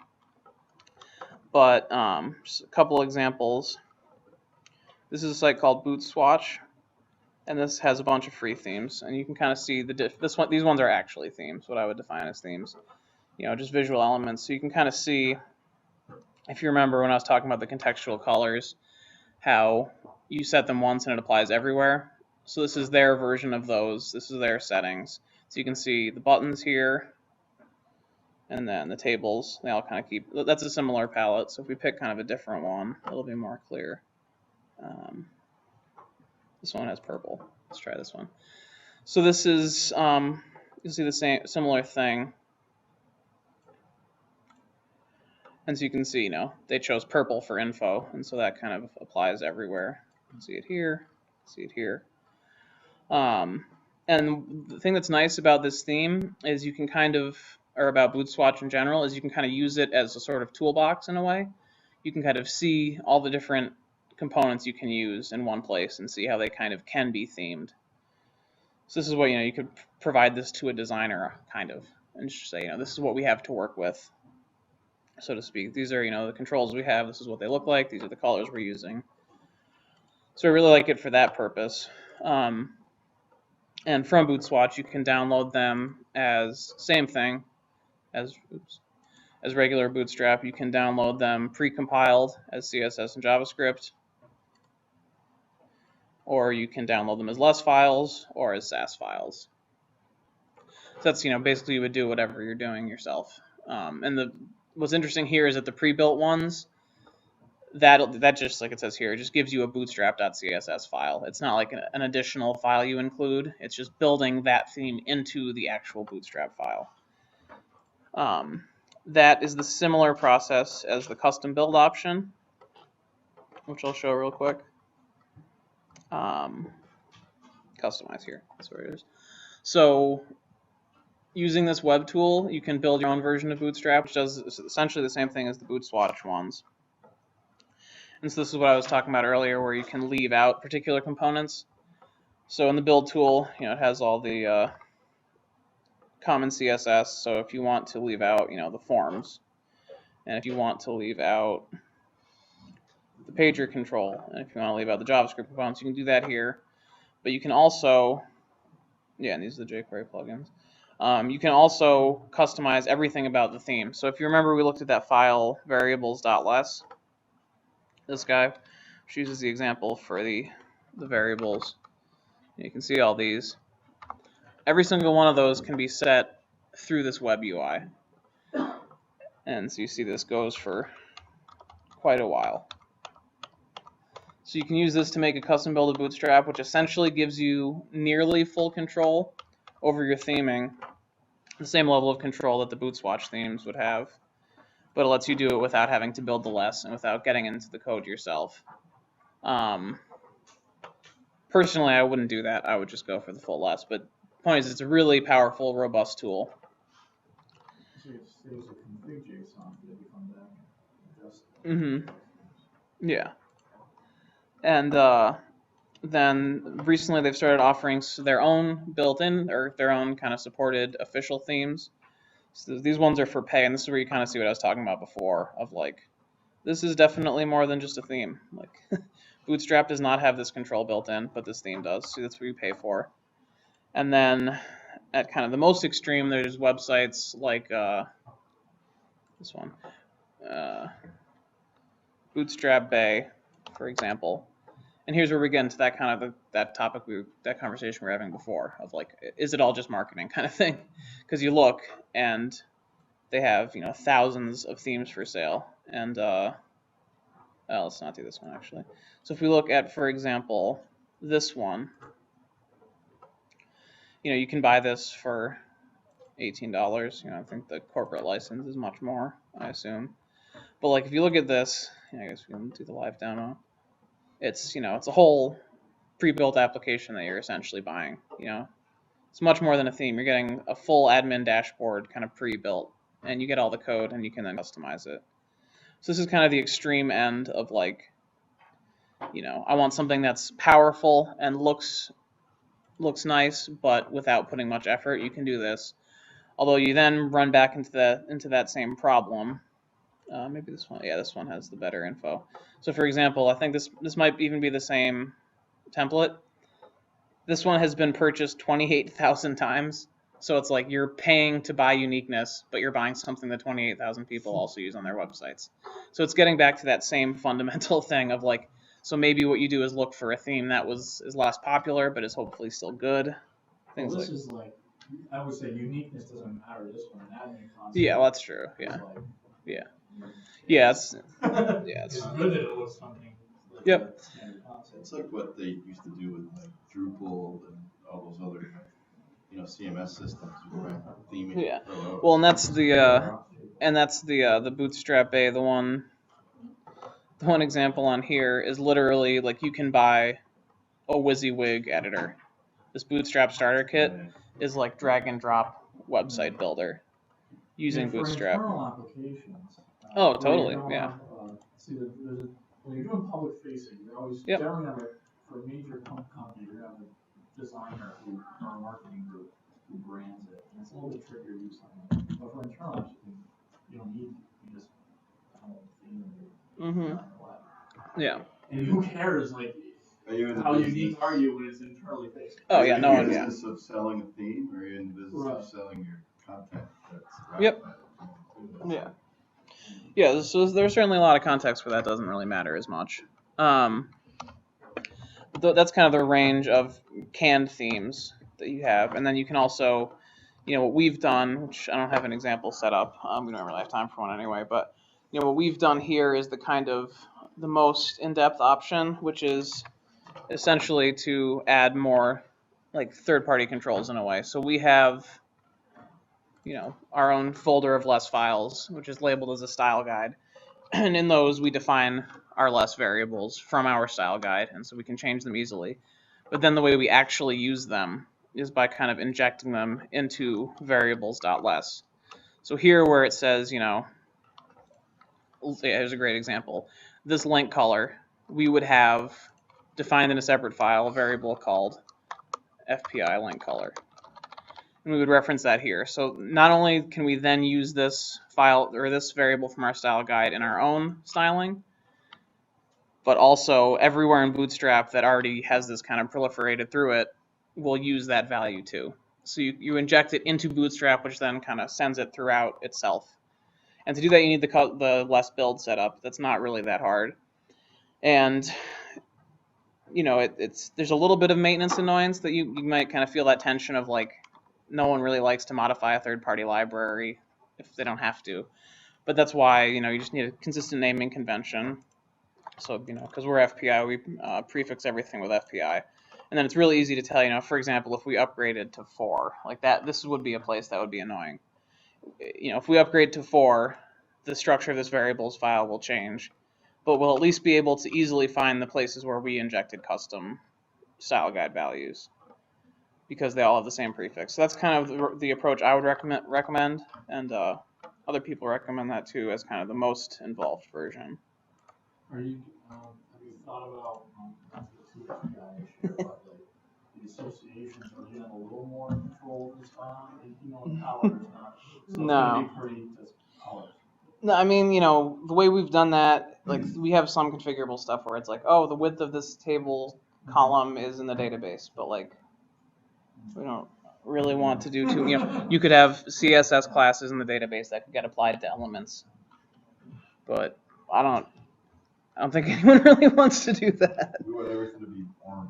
But just a couple examples. This is a site called Bootswatch, and this has a bunch of free themes. And you can kind of see these ones are actually themes, what I would define as themes. Just visual elements. So you can kind of see, if you remember when I was talking about the contextual colors, how you set them once and it applies everywhere. So this is their version of those. This is their settings. So you can see the buttons here, and then the tables. They all kind of keep. That's a similar palette. So if we pick kind of a different one, it'll be more clear. This one has purple. Let's try this one. So this is you see the similar thing. And so you can see, they chose purple for info, and so that kind of applies everywhere. You can see it here, see it here. And the thing that's nice about this theme is you can or about Bootswatch in general, is you can kind of use it as a sort of toolbox in a way. You can kind of see all the different components you can use in one place and see how they kind of can be themed. So this is what, you could provide this to a designer, kind of. and just say, this is what we have to work with, so to speak. These are, the controls we have. This is what they look like. These are the colors we're using. So I really like it for that purpose. And from Bootswatch, you can download them as same thing as regular Bootstrap. You can download them pre-compiled as CSS and JavaScript, or you can download them as less files or as Sass files. So that's, basically you would do whatever you're doing yourself. And what's interesting here is that the pre-built ones, that just, like it says here, it just gives you a bootstrap.css file. It's not like an additional file you include. It's just building that theme into the actual Bootstrap file. That is the similar process as the custom build option, which I'll show real quick. Customize here, that's where it is. So using this web tool, you can build your own version of Bootstrap, which does essentially the same thing as the Bootswatch ones. And so this is what I was talking about earlier, where you can leave out particular components. So in the build tool, it has all the common CSS. So if you want to leave out, the forms, and if you want to leave out the pager control, and if you want to leave out the JavaScript components, you can do that here. But you can also, and these are the jQuery plugins. You can also customize everything about the theme. So if you remember, we looked at that file variables.less. This guy, which uses the example for the variables. You can see all these. Every single one of those can be set through this web UI. And so you see this goes for quite a while. So you can use this to make a custom build of Bootstrap, which essentially gives you nearly full control over your theming, the same level of control that the Bootswatch themes would have, but it lets you do it without having to build the less and without getting into the code yourself. Personally, I wouldn't do that. I would just go for the full less. But the point is, it's a really powerful, robust tool. Yeah. And then recently they've started offering their own built-in or their own kind of supported official themes. So these ones are for pay, and this is where you kind of see what I was talking about before, of like, this is definitely more than just a theme. Like, Bootstrap does not have this control built in, but this theme does. So that's what you pay for. And then at kind of the most extreme, there's websites like this one, Bootstrap Bay, for example. And here's where we get into that kind of that topic, that conversation we were having before, of like, is it all just marketing kind of thing? Because you look and they have thousands of themes for sale. And let's not do this one actually. So if we look at, for example, this one, you can buy this for $18. I think the corporate license is much more, I assume. But like, if you look at this, I guess we can do the live demo. It's it's a whole pre-built application that you're essentially buying. It's much more than a theme. You're getting a full admin dashboard kind of pre-built, and you get all the code, and you can then customize it. So this is kind of the extreme end of like, I want something that's powerful and looks nice, but without putting much effort. You can do this. Although you then run back into that same problem. Maybe this one. Yeah, this one has the better info. So for example, I think this might even be the same template. This one has been purchased 28,000 times. So it's like you're paying to buy uniqueness, but you're buying something that 28,000 people also use on their websites. So it's getting back to that same fundamental thing of like, so maybe what you do is look for a theme that is less popular, but is hopefully still good. Things this is like, I would say uniqueness doesn't matter. This one, an admin concept. Yeah, well, that's true. Yeah. Like, yeah, it's good that it looks something. Like Yep. It's like what they used to do with like Drupal and all those other CMS systems. Theming. Yeah. Well, and that's the Bootstrap Bay. The one example on here is literally like you can buy a WYSIWYG editor. This Bootstrap starter kit is like drag and drop website builder using Bootstrap. For internal applications. Oh, totally. Yeah. When you're doing public facing, you're always generally have for a major company, you're gonna have a designer or a marketing group who brands it, and it's a little bit trickier to use something. But for internal apps, you don't need, you just download the theme and you're on the web. Yeah. And who cares, like, Are you in the how business? unique are you when it's internally facing? Oh Are yeah, you no in one. the Yeah. business of selling a theme, or are you in the business Right. of selling your content that's Yep. wrapped by the theme? Yeah. Yeah. So there's certainly a lot of context where that doesn't really matter as much. That's kind of the range of canned themes that you have, and then you can also, what we've done, which I don't have an example set up. We don't really have time for one anyway, but what we've done here is the most in-depth option, which is essentially to add more like third-party controls in a way. So we have, our own folder of less files, which is labeled as a style guide. And in those, we define our less variables from our style guide, and so we can change them easily. But then the way we actually use them is by kind of injecting them into variables.less. So here where it says, here's a great example. This link color, we would have defined in a separate file a variable called FPI link color. And we would reference that here. So not only can we then use this file or this variable from our style guide in our own styling, but also everywhere in Bootstrap that already has this kind of proliferated through it will use that value too. So you inject it into Bootstrap, which then kind of sends it throughout itself. And to do that, you need the less build setup. That's not really that hard. And there's a little bit of maintenance annoyance that you might kind of feel that tension of like, no one really likes to modify a third-party library if they don't have to. But that's why, you just need a consistent naming convention. So, because we're FPI, we prefix everything with FPI. And then it's really easy to tell, for example, if we upgraded to 4, like that, this would be a place that would be annoying. If we upgrade to 4, the structure of this variables file will change. But we'll at least be able to easily find the places where we injected custom style guide values, because they all have the same prefix. So that's kind of the approach I would recommend, and other people recommend that too as kind of the most involved version. Have you thought about, not to get too guy issue, but like the associations are getting a little more control this time? The power is not. So No. It's going to be pretty just colors. No, I mean, the way we've done that, like we have some configurable stuff where it's like, oh, the width of this table column is in the database, but like we don't really want to do too. You could have CSS classes in the database that could get applied to elements, but I don't think anyone really wants to do that. We want everything to be orange.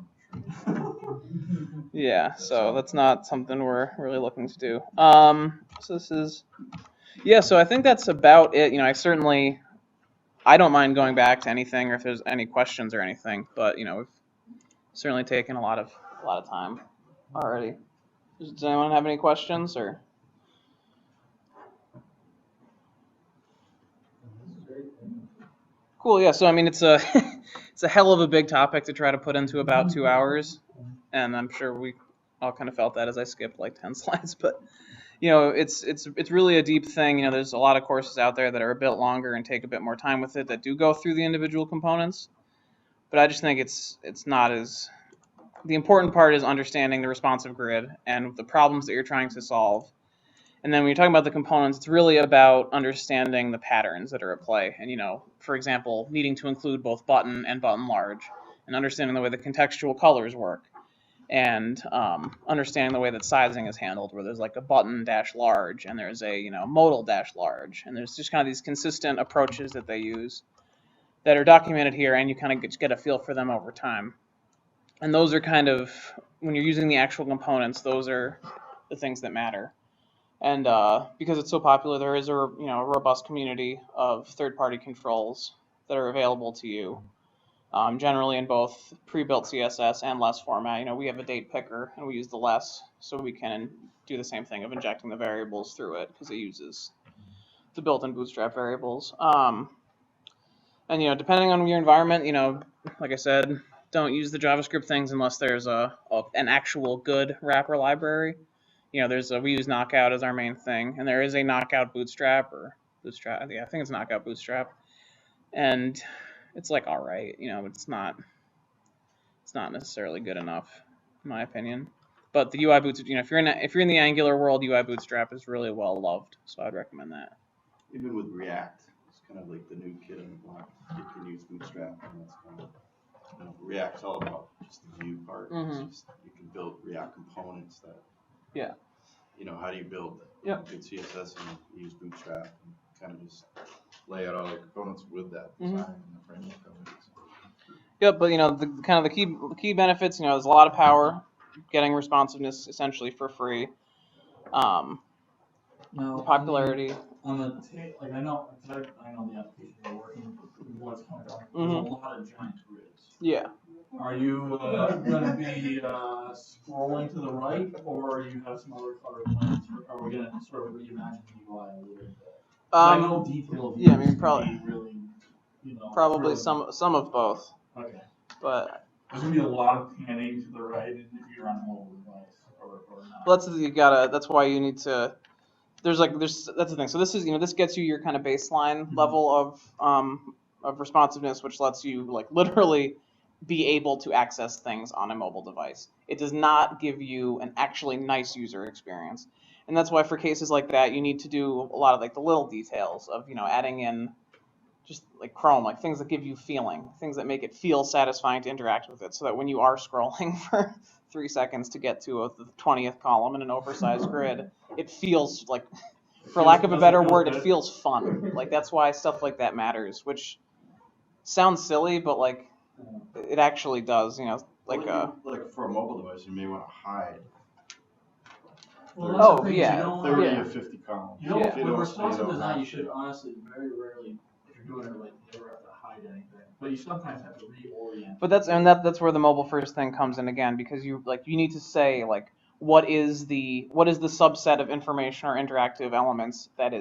Yeah, so that's not something we're really looking to do. So this is, so I think that's about it. I don't mind going back to anything or if there's any questions or anything, but we've certainly taken a lot of time already. Does anyone have any questions or? Cool. Yeah. So I mean, it's a hell of a big topic to try to put into about 2 hours, and I'm sure we all kind of felt that as I skipped like 10 slides. But it's really a deep thing. There's a lot of courses out there that are a bit longer and take a bit more time with it that do go through the individual components. But I just think it's not as. The important part is understanding the responsive grid and the problems that you're trying to solve. And then when you're talking about the components, it's really about understanding the patterns that are at play. And, for example, needing to include both button and button large, and understanding the way the contextual colors work, and understanding the way that sizing is handled, where there's like a button dash large and there's a modal dash large, and there's just kind of these consistent approaches that they use that are documented here, and you kind of get a feel for them over time. And those are kind of, when you're using the actual components, those are the things that matter. And because it's so popular, there is a robust community of third-party controls that are available to you, generally in both pre-built CSS and less format. We have a date picker, and we use the less, so we can do the same thing of injecting the variables through it because it uses the built-in Bootstrap variables. And depending on your environment, like I said, don't use the JavaScript things unless there's an actual good wrapper library. We use Knockout as our main thing, and there is a Knockout Bootstrap or Bootstrap. Yeah, I think it's Knockout Bootstrap, and it's like all right. It's not necessarily good enough, in my opinion. But the UI Bootstrap, if you're in the Angular world, UI Bootstrap is really well loved. So I'd recommend that. Even with React, it's kind of like the new kid on the block. You can use Bootstrap, and that's kind of, React's all about just the view part. It's just, you can build React components that, how do you build good CSS and use Bootstrap and kind of just lay out all the components with that design and the framework of it. Yep, but the key benefits, there's a lot of power, getting responsiveness essentially for free. Now, The popularity. I know the application you're working with, what's coming on. There's a lot of giant grids. Yeah. Are you going to be scrolling to the right, or you have some other plans? Or are we going to sort of reimagine the UI a little bit? I know detailed views probably. Can be really, Probably really some of both. Okay. But there's going to be a lot of panning to the right if you're on a mobile device or not. Well, that's why you need to. That's the thing. So this is this gets you your kind of baseline level of responsiveness, which lets you literally be able to access things on a mobile device. It does not give you an actually nice user experience, and that's why for cases like that you need to do a lot of the little details of adding in just Chrome, things that give you feeling, things that make it feel satisfying to interact with it, so that when you are scrolling for 3 seconds to get to the 20th column in an oversized grid, it feels for lack of a better word, it feels fun. That's why stuff like that matters, which sounds silly, but it actually does. For a mobile device, you may want to hide. 30 or 50 columns. With responsive design, you should honestly very rarely, if you're doing it never have to hide anything. But you sometimes have to reorient. But that's where the mobile first thing comes in again, because you need to say what is the subset of information or interactive elements that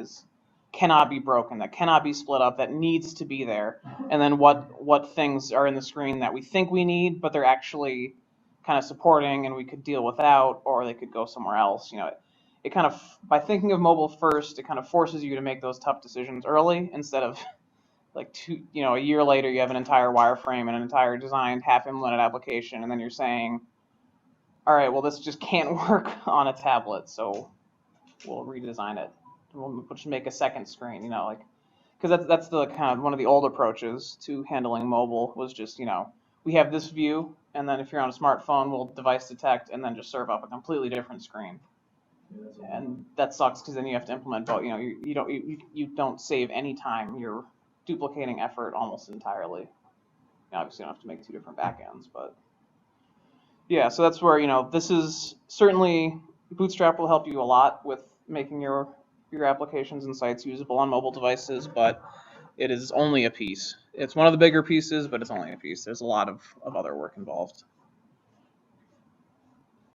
cannot be broken, that cannot be split up, that needs to be there, and then what things are in the screen that we think we need, but they're actually kind of supporting and we could deal without, or they could go somewhere else. It kind of, by thinking of mobile first, it kind of forces you to make those tough decisions early instead of a year later you have an entire wireframe and an entire designed half-implemented application, and then you're saying, all right, well, this just can't work on a tablet, so we'll redesign it. We'll just make a second screen, because that's the kind of one of the old approaches to handling mobile was just, we have this view, and then if you're on a smartphone, we'll device detect and then just serve up a completely different screen. And that sucks because then you have to implement both. You don't save any time. You're duplicating effort almost entirely. Obviously, you don't have to make 2 different backends, but yeah. So that's where this is certainly Bootstrap will help you a lot with making your applications and sites usable on mobile devices, but it is only a piece. It's one of the bigger pieces, but it's only a piece. There's a lot of other work involved.